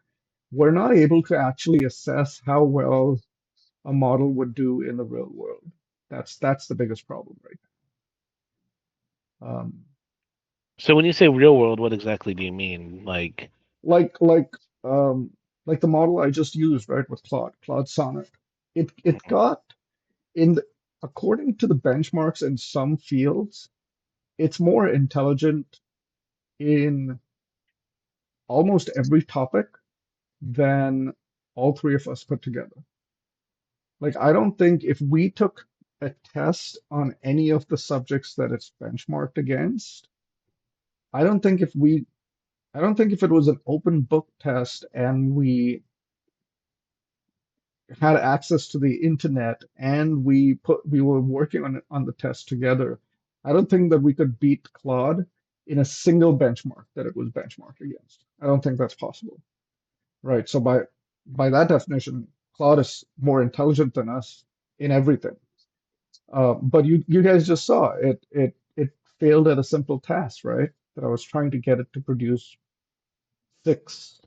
We're not able to actually assess how well a model would do in the real world. That's the biggest problem right now. So when you say real world, what exactly do you mean? Like, Like like um, like the model I just used, right, with Claude Sonnet. It got in the, according to the benchmarks in some fields, it's more intelligent in almost every topic than all three of us put together. Like, I don't think if we took a test on any of the subjects that it's benchmarked against, I don't think if we, I don't think if it was an open book test and we had access to the internet and we were working on the test together, I don't think that we could beat Claude in a single benchmark that it was benchmarked against. I don't think that's possible. Right. So by that definition, Claude is more intelligent than us in everything. But you guys just saw it. It failed at a simple task, right? That I was trying to get it to produce six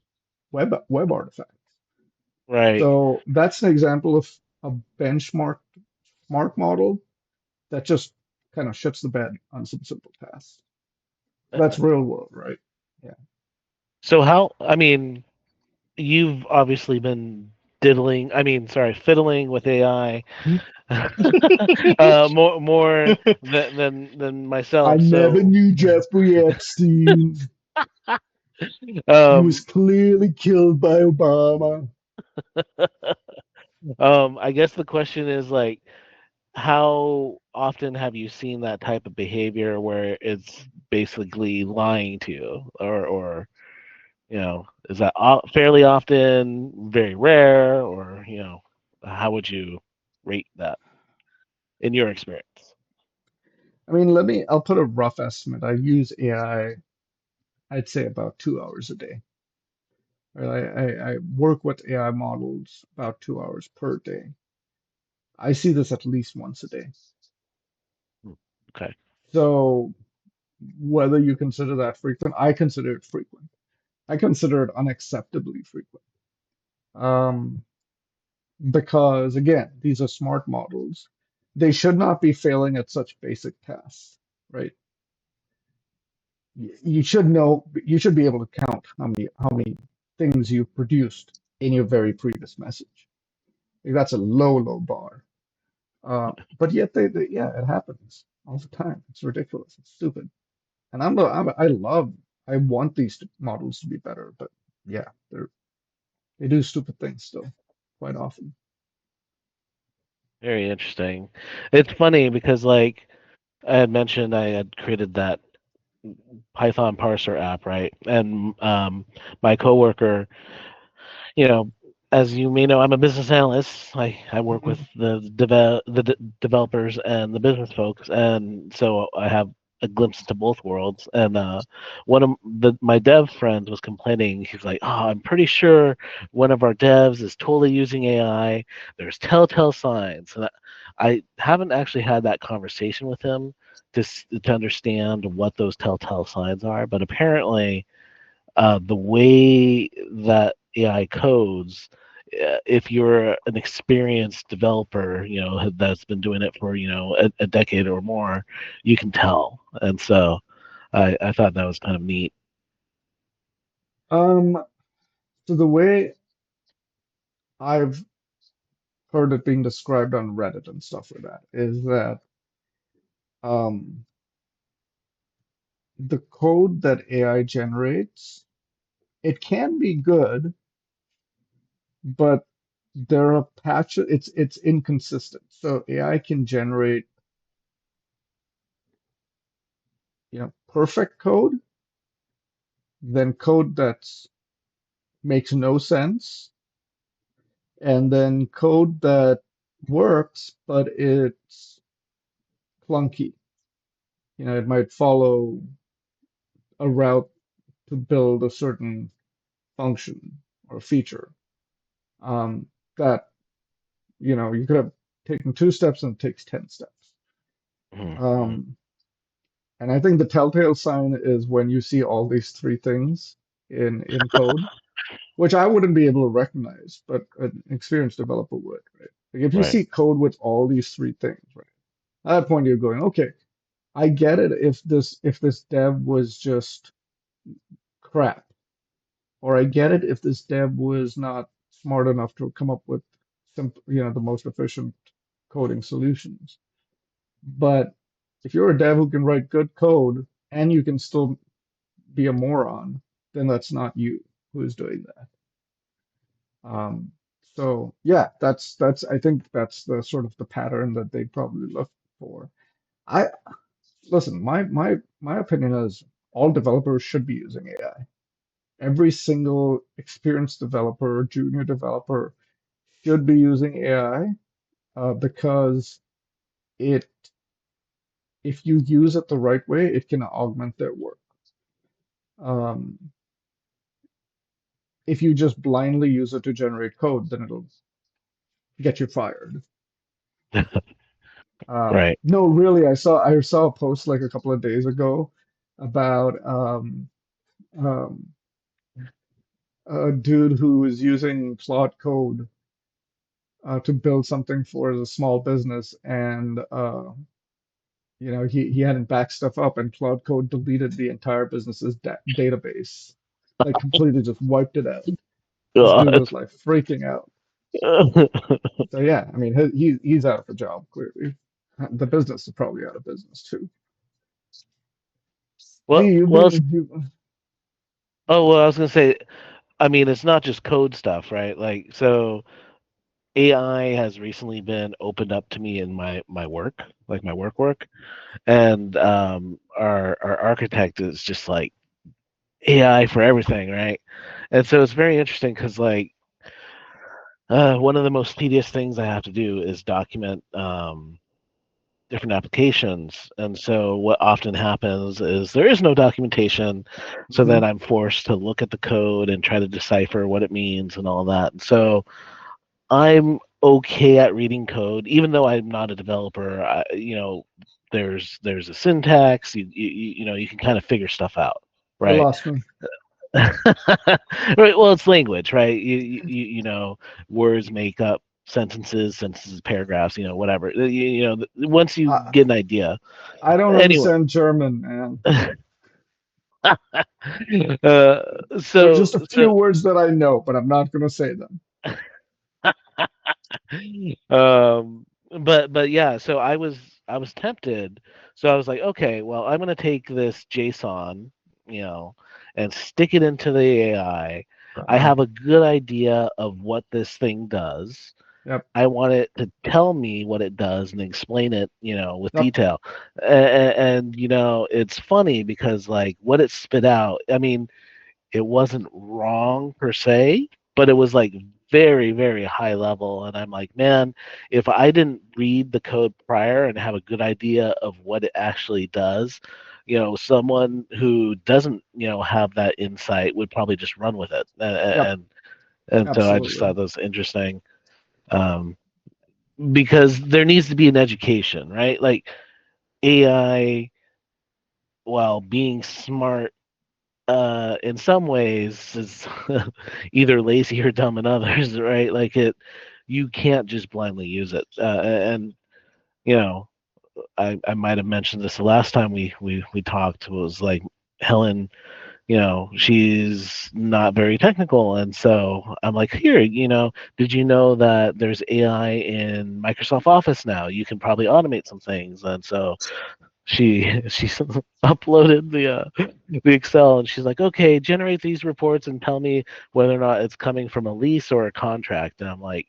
web artifacts. right. So that's an example of a benchmark smart model that just kind of shits the bed on some simple tasks. That's real world, right? Yeah. So how, I mean, you've obviously been fiddling with AI more than I myself. never So, knew Jeffrey Epstein. He was um, clearly killed by Obama. I guess the question is like, how often have you seen that type of behavior where it's basically lying to you, or is that fairly often, very rare, or how would you rate that in your experience? I mean, I'll put a rough estimate. I use AI, I'd say about 2 hours a day. Right? I work with AI models about 2 hours per day. I see this at least once a day. Hmm, okay. So whether you consider that frequent, I consider it frequent. I consider it unacceptably frequent. Um, because again, these are smart models. They should not be failing at such basic tasks, right? You should know, you should be able to count how many things you've produced in your very previous message. Like, that's a low bar. But yet yeah, it happens all the time. It's ridiculous. It's stupid. And I want these models to be better, but yeah, they do stupid things still quite often. Very interesting. It's funny because, like I had mentioned, I had created that Python parser app, right? And my coworker, you know, as you may know, I'm a business analyst. I work with Mhm. the developers and the business folks, and so I have a glimpse into both worlds. And one of my dev friends was complaining. He's like, "Oh, I'm pretty sure one of our devs is totally using AI. There's telltale signs." And I haven't actually had that conversation with him to understand what those telltale signs are. But apparently, the way that AI codes, if you're an experienced developer, that's been doing it for a decade or more, you can tell. And so I thought that was kind of neat. Um, so the way I've heard it being described on Reddit and stuff like that is that um, the code that AI generates, it can be good, but there are patches, it's inconsistent. So AI can generate, perfect code, then code that makes no sense, and then code that works, but it's clunky. It might follow a route to build a certain function or feature. Um, that, you could have taken 2 steps and it takes 10 steps. Mm-hmm. Um, and I think the telltale sign is when you see all these three things in code, which I wouldn't be able to recognize, but an experienced developer would, right? Like if you Right. see code with all these three things, right? At that point you're going, okay, I get it if this dev was just crap, or I get it if this dev was not smart enough to come up with the most efficient coding solutions. But if you're a dev who can write good code and you can still be a moron, then that's not you who is doing that. Um, so yeah, that's I think that's the sort of the pattern that they probably look for. I listen, my opinion is all developers should be using AI. Every single experienced developer, junior developer should be using AI because it if you use it the right way, it can augment their work. Um, if you just blindly use it to generate code, then it'll get you fired. Right. No, really, I saw a post like a couple of days ago about um, a dude who was using Claude Code to build something for a small business, and he hadn't backed stuff up, and Claude Code deleted the entire business's database, like completely just wiped it out. This dude God. was like freaking out. So yeah, I mean, he's out of a job clearly. The business is probably out of business too. well, Gee, you've well, been you, I was gonna say. I mean, it's not just code stuff, right? Like, so AI has recently been opened up to me in my work, like my work, and our architect is just like AI for everything, right? And so it's very interesting because like one of the most tedious things I have to do is document different applications. And so what often happens is there is no documentation, so then Mhm. I'm forced to look at the code and try to decipher what it means and all that. And so I'm okay at reading code, even though I'm not a developer. There's a syntax. You can kind of figure stuff out, You right? lost me. Right. Well, it's language, right? Words make up sentences, paragraphs. Whatever. Once you I, get an idea. I don't Anyway, understand German, man. uh, There's so just a few so words that I know, but I'm not going to say them. um but yeah, so I was tempted. So I was like, okay, well, I'm going to take this JSON, you know and stick it into the AI. I Uh-huh. have a good idea of what this thing does. Yep. I want it to tell me what it does and explain it, with Yep. detail. And it's funny because like what it spit out, I mean, it wasn't wrong per se, but it was like very, very high level. And I'm like, man, if I didn't read the code prior and have a good idea of what it actually does, someone who doesn't have that insight would probably just run with it, Yep, and so I just absolutely. thought that was interesting, um, because there needs to be an education, right? Like AI, while being smart in some ways, is either lazy or dumb in others, right? Like you can't just blindly use it, and you know, I might have mentioned this the last time we talked, was like Helen, she's not very technical. And so I'm like, here, did you know that there's AI in Microsoft Office now? You can probably automate some things. And so she uploaded the Excel, and she's like, okay, generate these reports and tell me whether or not it's coming from a lease or a contract. And I'm like,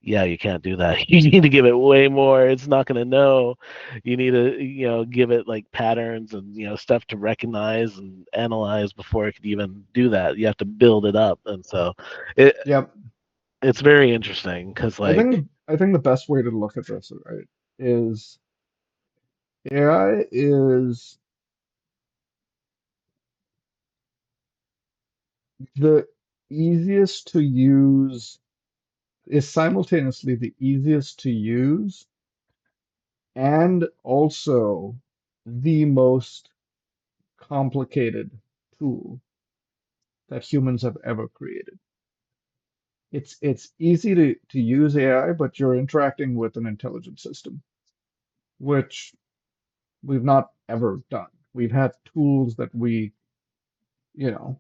yeah, you can't do that. You need to give it way more. It's not going to know. You need to, give it like patterns and, stuff to recognize and analyze before it could even do that. You have to build it up. And so it Yep. it's very interesting because like, I think the best way to look at this, right, is AI is the easiest to use, is simultaneously the easiest to use and also the most complicated tool that humans have ever created. It's easy to use AI, but you're interacting with an intelligent system, which we've not ever done. We've had tools that we, you know,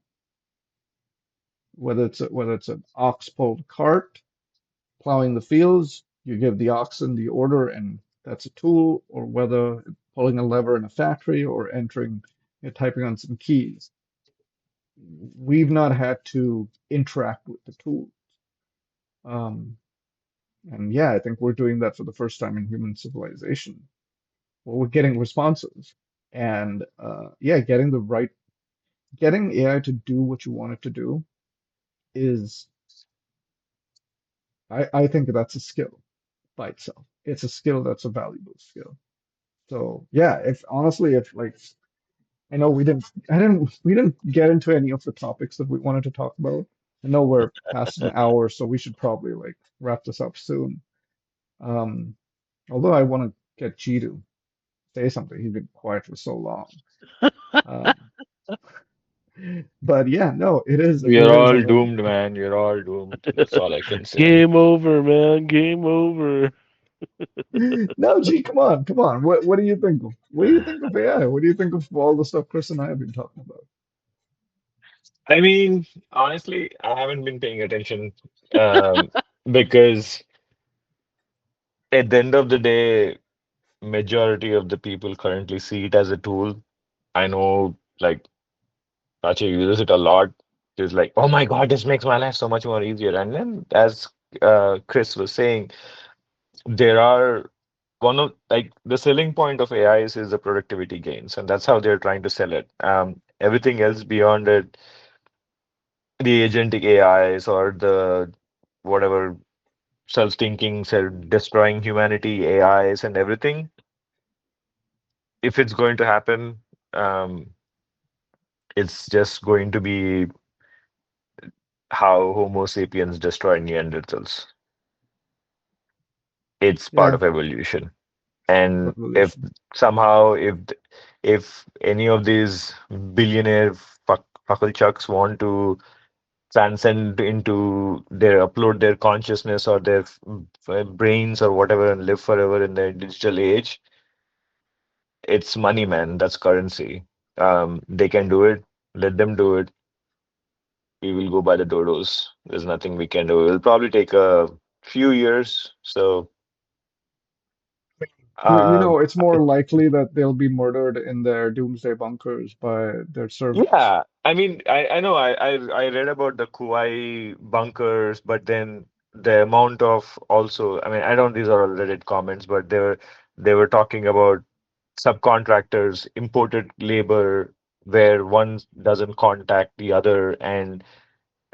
whether it's an ox-pulled cart plowing the fields, you give the oxen the order, and that's a tool, or whether pulling a lever in a factory or entering, typing on some keys. We've not had to interact with the tool. Um, and yeah, I think we're doing that for the first time in human civilization. Well, we're getting responses, and yeah, getting AI to do what you want it to do is, I think that's a skill by itself. It's a skill that's a valuable skill. So yeah, if honestly, if like I know we didn't get into any of the topics that we wanted to talk about. I know we're past an hour, so we should probably like wrap this up soon. Um, although I want to get G to say something. He's been quiet for so long. Um, but yeah, no, it You're is all doomed, man. You're all doomed. That's all I can say. game over, man, game over. no, G, come on. What do you think of what do you think of AI? What do you think of all the stuff Chris and I have been talking about? I mean, honestly, I haven't been paying attention um, because at the end of the day, majority of the people currently see it as a tool. I know, like, Pache uses it a lot. It's like, oh my God, this makes my life so much more easier. And then, as Chris was saying, there are one of like the selling point of AIs is the productivity gains, and that's how they're trying to sell it. Everything else beyond it, the agentic AIs or the whatever self-thinking, self-destroying humanity AIs and everything, if it's going to happen, um, it's just going to be how Homo sapiens destroyed Neanderthals. It's part Yeah, of evolution. And if evolution. somehow if any of these billionaire chucks want to transcend into their upload their consciousness or their brains or whatever and live forever in their digital age, it's money, man. That's currency. They can do it. Let them do it. We will go by the dodos. There's nothing we can do. It'll probably take a few years. So, You um, know, it's more likely that they'll be murdered in their doomsday bunkers by their servants. yeah, I mean, I know I read about the Kauai bunkers, but then the amount of also, I mean, I don't, these are all Reddit comments, but they were talking about subcontractors, imported labor, where one doesn't contact the other, and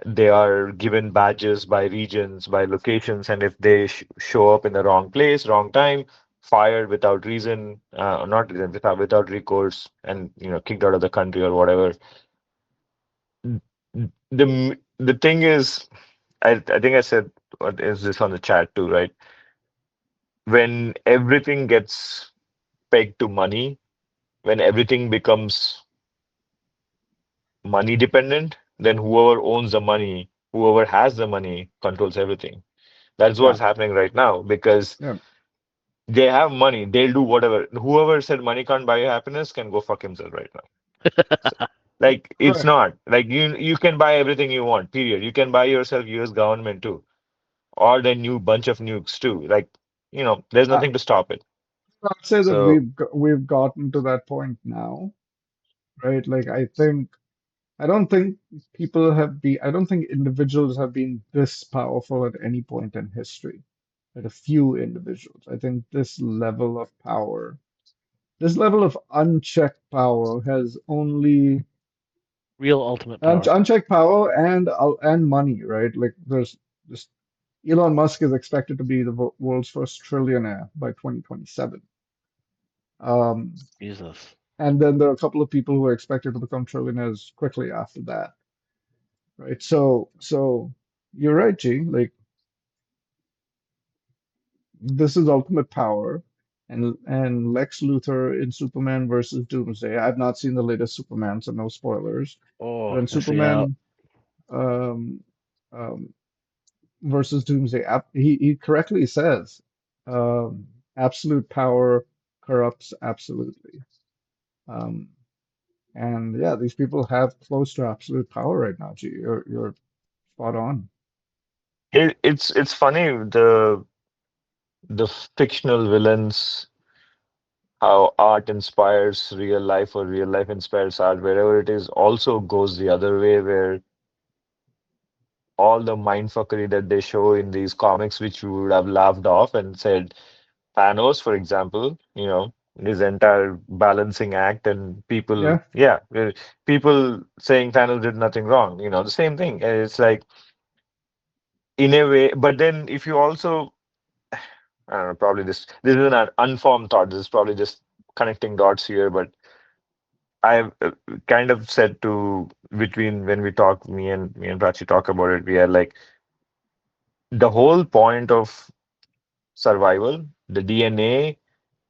they are given badges by regions, by locations, and if they sh show up in the wrong place, wrong time, fired without reason, not reason, without recourse, and kicked out of the country or whatever. The thing is, I think I said what is this on the chat too, right? When everything gets pegged to money, when everything becomes money dependent, then whoever owns the money, whoever has the money, controls everything. That's Yeah, what's happening right now because yeah, they have money. They'll do whatever. Whoever said money can't buy you happiness can go fuck himself right now. So, like it's correct. not like you can buy everything you want. Period. You can buy yourself U.S. government too, or the new bunch of nukes too. Like there's I, nothing to stop it. I'd say that So we've gotten to that point now, right? Like I don't think I don't think individuals have been this powerful at any point in history. At a few individuals. I think this level of power, this level of unchecked power has only Real ultimate power. unchecked power and money, right? Like there's this Elon Musk is expected to be the world's first trillionaire by 2027. Um, Jesus. and then there are a couple of people who are expected to become trillionaires quickly after that, right? So you're right, G. Like this is ultimate power, and Lex Luthor in Superman versus Doomsday. I've not seen the latest Superman, so no spoilers. But Oh, in missing out. Superman um, um, versus Doomsday, he correctly says um, absolute power corrupts absolutely. Um, and yeah, these people have close to absolute power right now. G, you're spot on. it's funny the fictional villains, how art inspires real life or real life inspires art, wherever it is, also goes the other way, where all the mindfuckery that they show in these comics, which we would have laughed off and said, Thanos, for example, his entire balancing act and people, Yeah, yeah, people saying Thanos did nothing wrong, the same thing. And it's like, in a way, but then if you also, I don't know, probably this is an unformed thought. This is probably just connecting dots here, but I've kind of said to between when we talk, me and Prachi talk about it, we are like the whole point of survival, the DNA,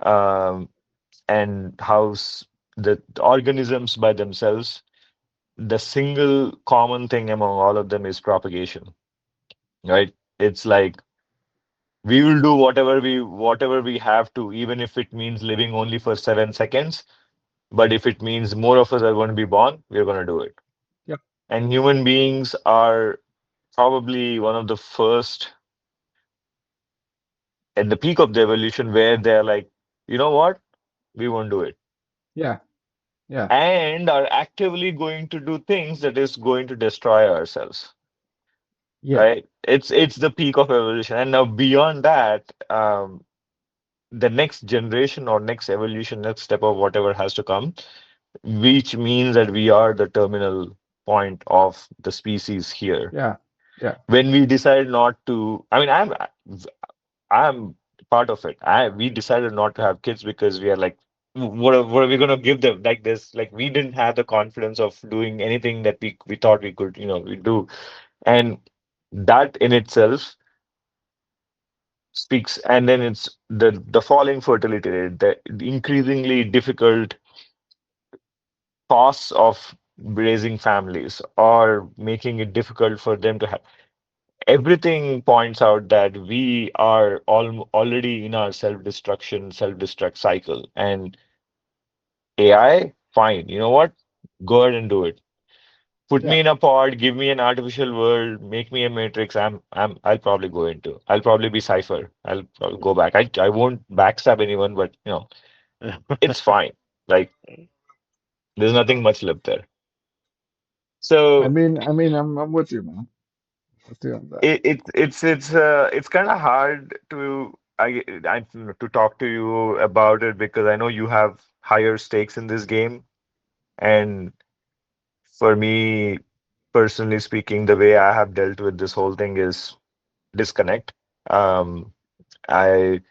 um, and how the organisms by themselves, the single common thing among all of them is propagation, right? It's like we will do whatever we have to, even if it means living only for 7 seconds. But if it means more of us are going to be born, we're going to do it. yeah, And human beings are probably one of the first at the peak of the evolution where they're like, you know what? We won't do it. yeah, yeah, And are actively going to do things that is going to destroy ourselves. yeah, Right? It's the peak of evolution. And now beyond that, the next generation or next evolution, next step of whatever has to come, which means that we are the terminal point of the species here. yeah, yeah, When we decide not to, I mean, I'm part of it. We decided not to have kids because we are like, what are we gonna give them? Like this, like we didn't have the confidence of doing anything that we thought we could, we do. And that in itself speaks, and then it's the falling fertility rate, the increasingly difficult costs of raising families or making it difficult for them to have. Everything points out that we are already in our self-destruct cycle. And AI, fine. You know what? Go ahead and do it. Put yeah. me in a pod, give me an artificial world, make me a matrix. I'll probably go into. I'll probably be Cypher. I'll probably go back. I won't backstab anyone, but it's fine. Like there's nothing much left there. So I'm with you, man. With you on that. it's kind of hard to talk to you about it because I know you have higher stakes in this game, and for me personally speaking, the way I have dealt with this whole thing is disconnect. Um, I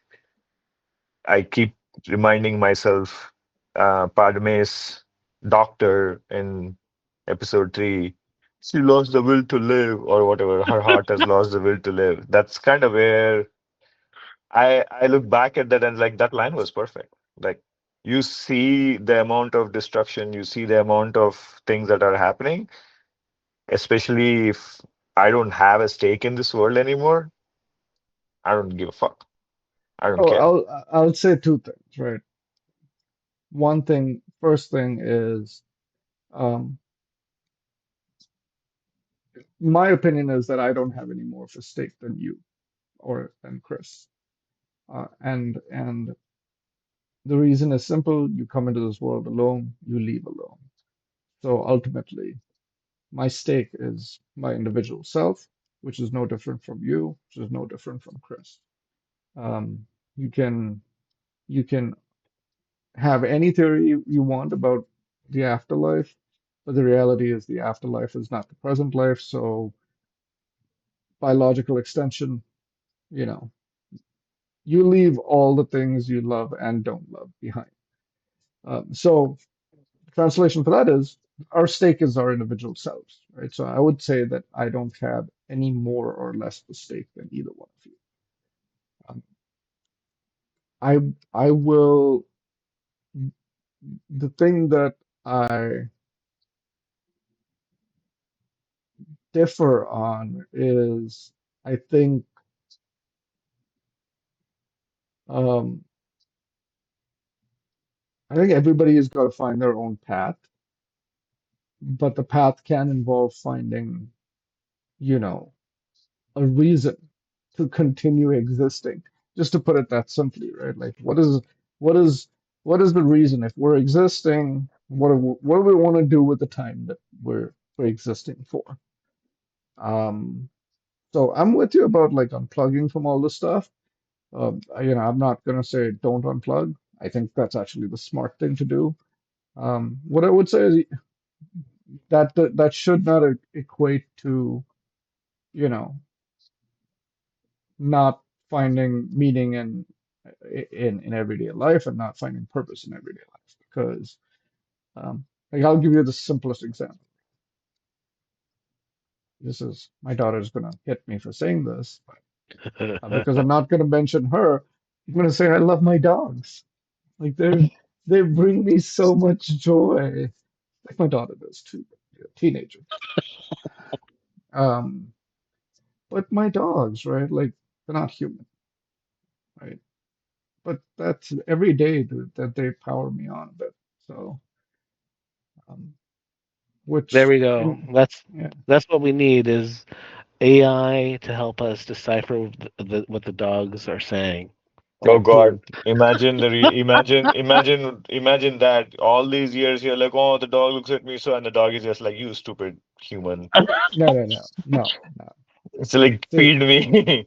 I keep reminding myself, Padme's doctor in episode 3, she lost the will to live, or whatever. Her heart has lost the will to live. That's kind of where I look back at that and like that line was perfect. Like you see the amount of destruction, you see the amount of things that are happening, especially if I don't have a stake in this world anymore. I don't give a fuck. I don't Oh, care. I'll say two things, right? One thing, first thing is, um, my opinion is that I don't have any more of a stake than you or than Chris. And the reason is simple. You come into this world alone, you leave alone. So ultimately, my stake is my individual self, which is no different from you, which is no different from Chris. Um, you can you can have any theory you want about the afterlife, but the reality is the afterlife is not the present life. So by logical extension, you know, you leave all the things you love and don't love behind. So translation for that is our stake is our individual selves, right? So I would say that I don't have any more or less of a stake than either one of you. Um, I I will the thing that I differ on is I think um, I think everybody has got to find their own path, but the path can involve finding, you know, a reason to continue existing. Just to put it that simply, right? Like, what is what is the reason if we're existing? What do we want to do with the time that we're existing for? Um, so I'm with you about like unplugging from all this stuff. I'm not gonna say don't unplug. I think that's actually the smart thing to do. What I would say is that should not equate to, you know, not finding meaning in everyday life and not finding purpose in everyday life. Because like I'll give you the simplest example. This is my daughter's gonna hit me for saying this, because I'm not gonna mention her. I'm gonna say I love my dogs. Like they bring me so much joy. Like my daughter does too, but a teenager. Um, but my dogs, right? Like they're not human, right? But that's every day that they power me on a bit. So, um, There which we go. in yeah, That's what we need is AI to help us decipher what the dogs are saying. Oh Or God, poop. imagine imagine that all these years you're like, oh, the dog looks at me so, and the dog is just like, you stupid human. no. It's like, See, feed me,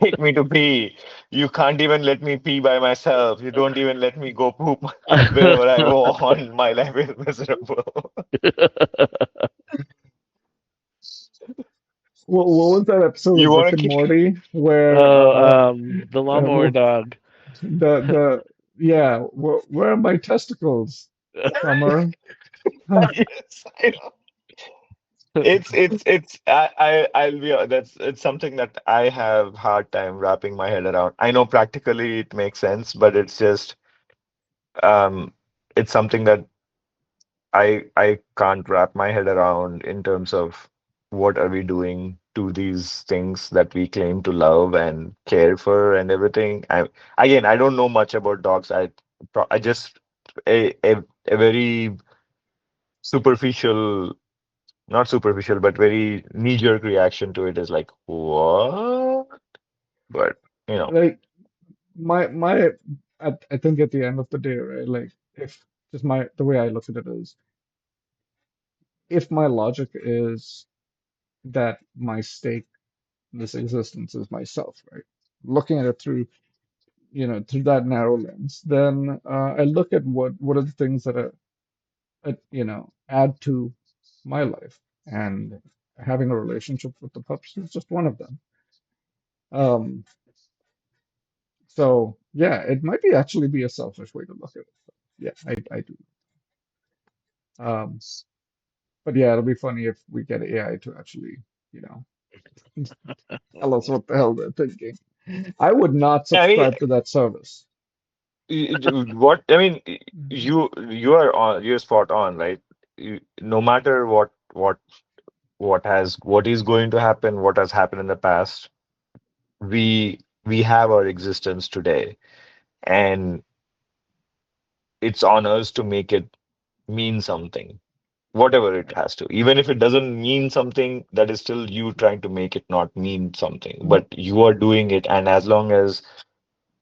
take me to pee. You can't even let me pee by myself. You don't even let me go poop wherever I want. My life is miserable. what was that episode You of Rick want and to kick? Morty where Oh, the lawnmower uh, dog. the yeah, where are my testicles, Summer? Huh. Yes, I know. I'll be that's it's something that I have hard time wrapping my head around. I know practically it makes sense, but it's just um it's something that I can't wrap my head around in terms of what are we doing to these things that we claim to love and care for and everything. I don't know much about dogs. I just a very superficial, not superficial, but very knee-jerk reaction to it is like, what? But you know, Like my I think at the end of the day, right? Like if just my the way I look at it is if my logic is that my stake in this existence is myself, right? Looking at it through, through that narrow lens, then I look at what are the things that add to my life, and having a relationship with the pups is just one of them. Um, So yeah, it might be actually be a selfish way to look at it. Yeah, I do. Um, but yeah, it'll be funny if we get AI to actually, you know, tell us what the hell they're thinking. I would not Yeah, I mean, subscribe to that service. what I mean, you are on, you're spot on, right? No matter what is going to happen, what has happened in the past, we have our existence today, and it's on us to make it mean something, whatever it Right. has to. Even if it doesn't mean something, that is still you trying to make it not mean something, but you are doing it, and as long as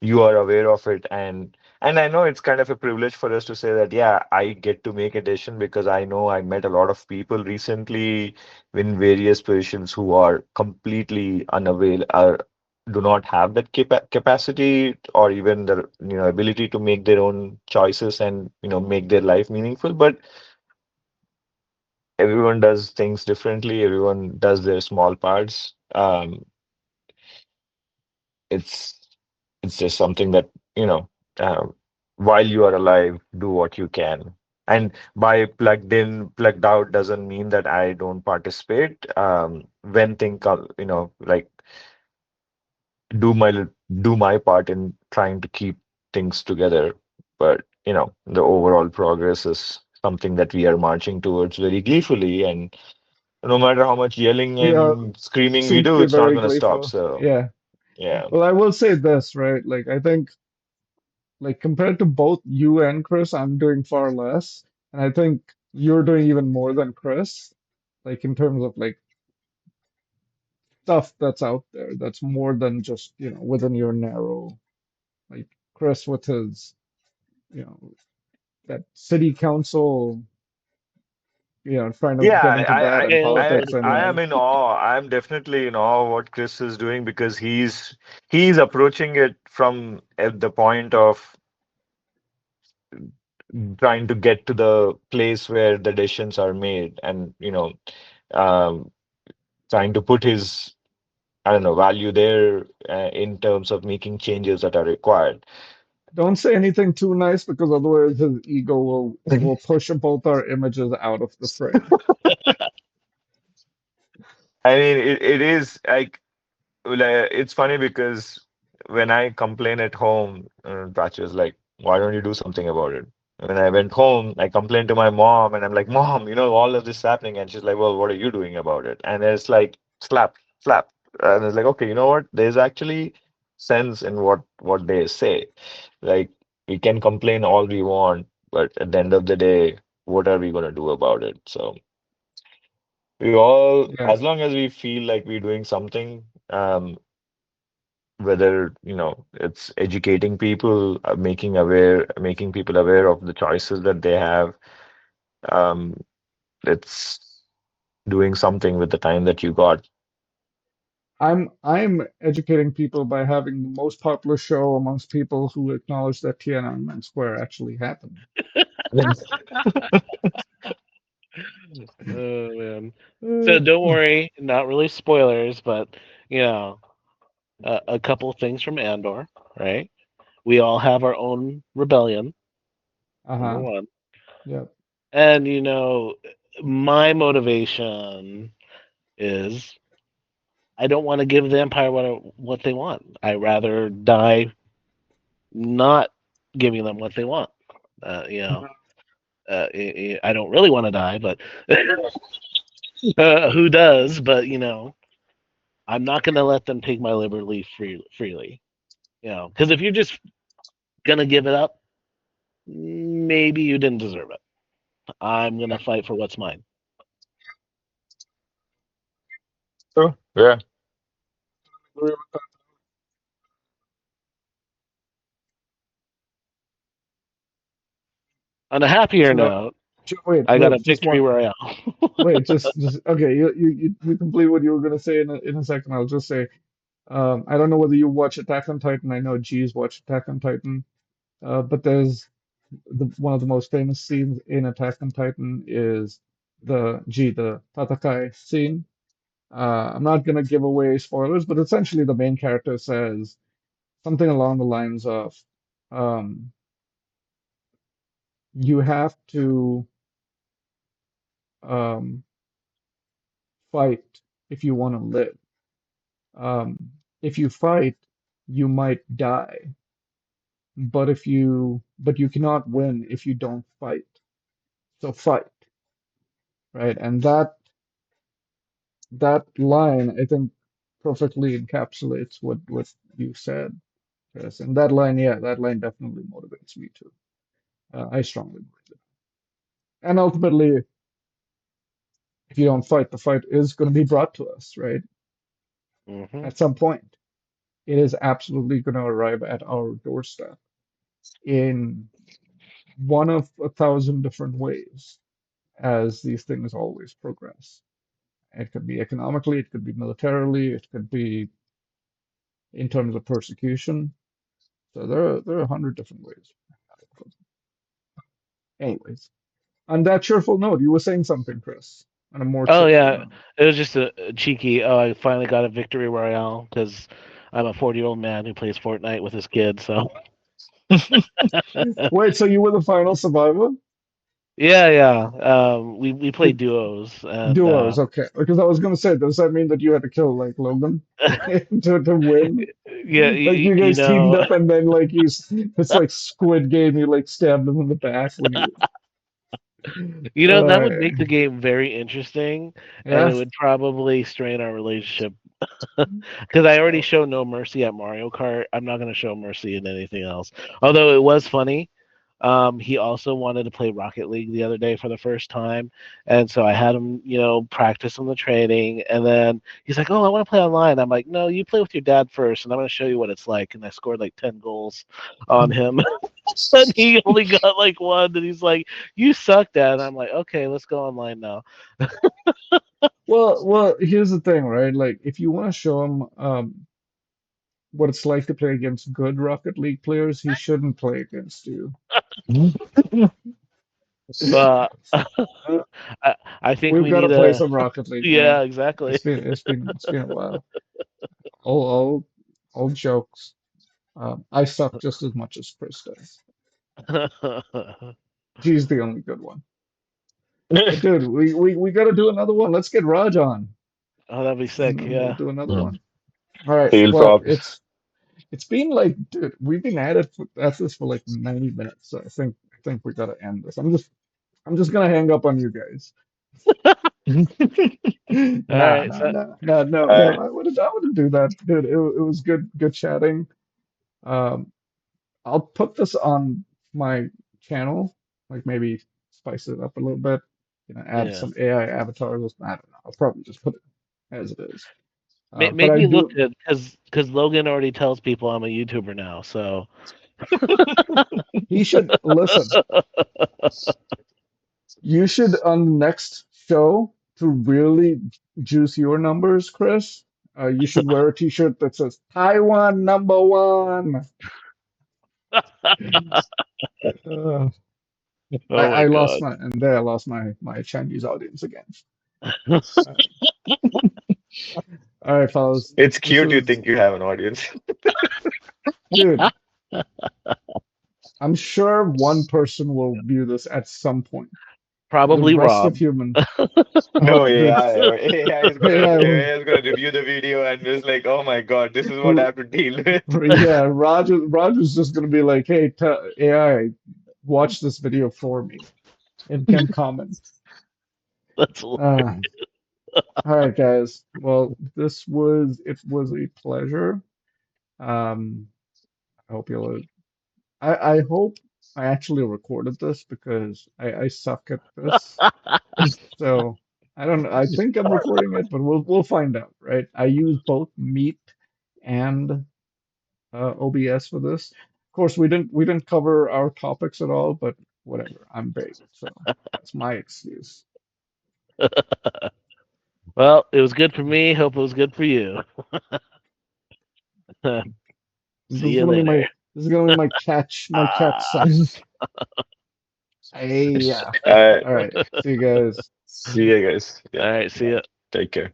you are aware of it, and I know it's kind of a privilege for us to say that, yeah, I get to make a decision because I know I met a lot of people recently in various positions who are completely unavail or do not have that capacity or even the ability to make their own choices and make their life meaningful. But everyone does things differently, everyone does their small parts. It's it's just something that, you know, while you are alive, do what you can. And by plugged in, plugged out doesn't mean that I don't participate. When think, like do my do my part in trying to keep things together. But, the overall progress is something that we are marching towards very gleefully. And no matter how much yelling We are and screaming we seem to do, be it's not very going to stop. grateful. So, Yeah. yeah. Well, I will say this, right? Like I think like compared to both you and Chris, I'm doing far less. And I think you're doing even more than Chris, like in terms of like stuff that's out there that's more than just, within your narrow, like Chris with his, you know, that city council, trying to Yeah, get into that and It's politics and I yeah, am in awe. I'm definitely in awe of what Chris is doing because he's approaching it from at the point of trying to get to the place where the decisions are made and, um, trying to put his, I don't know, value there in terms of making changes that are required. don't say anything too nice because otherwise his ego will push both our images out of the frame. I mean, it is like, well, it's funny because when I complain at home, Prachi like, "Why don't you do something about it?" When I went home, I complained to my mom, and I'm like, "Mom, all of this is happening," and she's like, "Well, what are you doing about it?" And it's like slap, slap, and it's like, okay, you know what? There's actually sense in what they say. Like we can complain all we want, but at the end of the day, what are we gonna do about it? So we all, Yeah. as long as we feel like we're doing something, whether it's educating people, making people aware of the choices that they have, um, it's doing something with the time that you got. I'm educating people by having the most popular show amongst people who acknowledge that Tiananmen Square actually happened. oh man. So Uh, don't worry, not really spoilers, but you know, a couple of things from Andor, right? We all have our own rebellion, number uh-huh. one. Yeah. And my motivation is I don't want to give the Empire what they want. I rather die not giving them what they want. You know, I don't really want to die, but who does? But I'm not going to let them take my liberty freely. Because if you're just gonna give it up, maybe you didn't deserve it. I'm gonna fight for what's mine. So, yeah. On a happier So note, wait, I got a wait, just victory one. royale. Wait, just okay. You complete what you were gonna say in a second. I'll just say, I don't know whether you watch Attack on Titan. I know G's watched Attack on Titan. But there's one of the most famous scenes in Attack on Titan is the Tatakai scene. I'm not gonna give away spoilers, but essentially the main character says, something along the lines of, um, you have to um, fight if you want to live. If you fight, you might die, but you cannot win if you don't fight. So fight, right? And that line, I think, perfectly encapsulates what you said, Chris. And that line, yeah, that line definitely motivates me too. I strongly believe it. And ultimately, if you don't fight, the fight is going to be brought to us, right? Hmm. At some point, it is absolutely going to arrive at our doorstep in one of a thousand different ways, as these things always progress. It could be economically, it could be militarily, it could be in terms of persecution. So there are 100 different ways. Anyways, on that cheerful note, you were saying something, Chris, on a more Oh cheerful yeah, note. it was just a cheeky. Oh, I finally got a victory royale because I'm a 40-year-old man who plays Fortnite with his kid. So Wait, so you were the final survivor? yeah, yeah. We play Did duos, and duos, okay. Because I was gonna say, does that mean that you had to kill like Logan to win? yeah, Like you you guys teamed know, up and then like it's like Squid Game, you like stabbed him in the back when he that would uh make the game very interesting, and yeah. it would probably strain our relationship because I already Oh. show no mercy at Mario Kart. I'm not going to show mercy in anything else. Although it was funny. He also wanted to play Rocket League the other day for the first time, and so I had him, practice on the training. And then he's like, "Oh, I want to play online." I'm like, "No, you play with your dad first, and I'm going to show you what it's like." And I scored like 10 goals on him, and he only got like one. And he's like, "You suck, Dad." And I'm like, "Okay, let's go online now." Well, here's the thing, right? Like if you want to show him what it's like to play against good Rocket League players, he shouldn't play against you. Uh, I, I think We've we got to need play a. some Rocket League, Yeah, man. exactly. It's been a while. All jokes. I suck just as much as Chris does. Oh, He's the only good one. But dude, we got to do another one. Let's get Raj on, that'd be and sick. then we'll Yeah. do another Hmm. one. All right. Tail Well, props. it's been like, dude, we've been at this for like 90 minutes. So I think we got to end this. I'm just gonna hang up on you guys. All Nah, right. nah, So nah, nah, no, no. Uh, I wouldn't do that, dude. It was good chatting. Um, I'll put this on my channel, like maybe spice it up a little bit, add yeah. some AI avatars. I don't know. I'll probably just put it as it is. But Make I me look do. good because Logan already tells people I'm a YouTuber now. So He should listen. You should on the next show to really juice your numbers, Chris. You should wear a T-shirt that says Taiwan number one. Uh, I, oh my I lost god. my and there I lost my Chinese audience again. Uh, all right, fellas. it's This cute you was, think you have an audience. dude. I'm sure one person will view this at some point. The Probably rest Rob. of human, No dude, AI is gonna AI will, AI is gonna review the video and is like, oh my God, this is what I have to deal with. yeah. Roger's just gonna be like, hey, AI, watch this video for me and can comment. That's hilarious. Uh, all right, guys. Well, it was a pleasure. Um, I hope you'll. I hope I actually recorded this because I suck at this. So I don't know. I think I'm recording it, but we'll find out, right? I use both Meet and OBS for this. Of course, we didn't cover our topics at all, but whatever. I'm big, so that's my excuse. Well, it was good for me. Hope it was good for you. This See is you gonna be later. my catch. My catch Ah. sucks. Hey, yeah. Uh, All right. See you guys. see you guys. Yeah, All right. See bye. ya. Take care.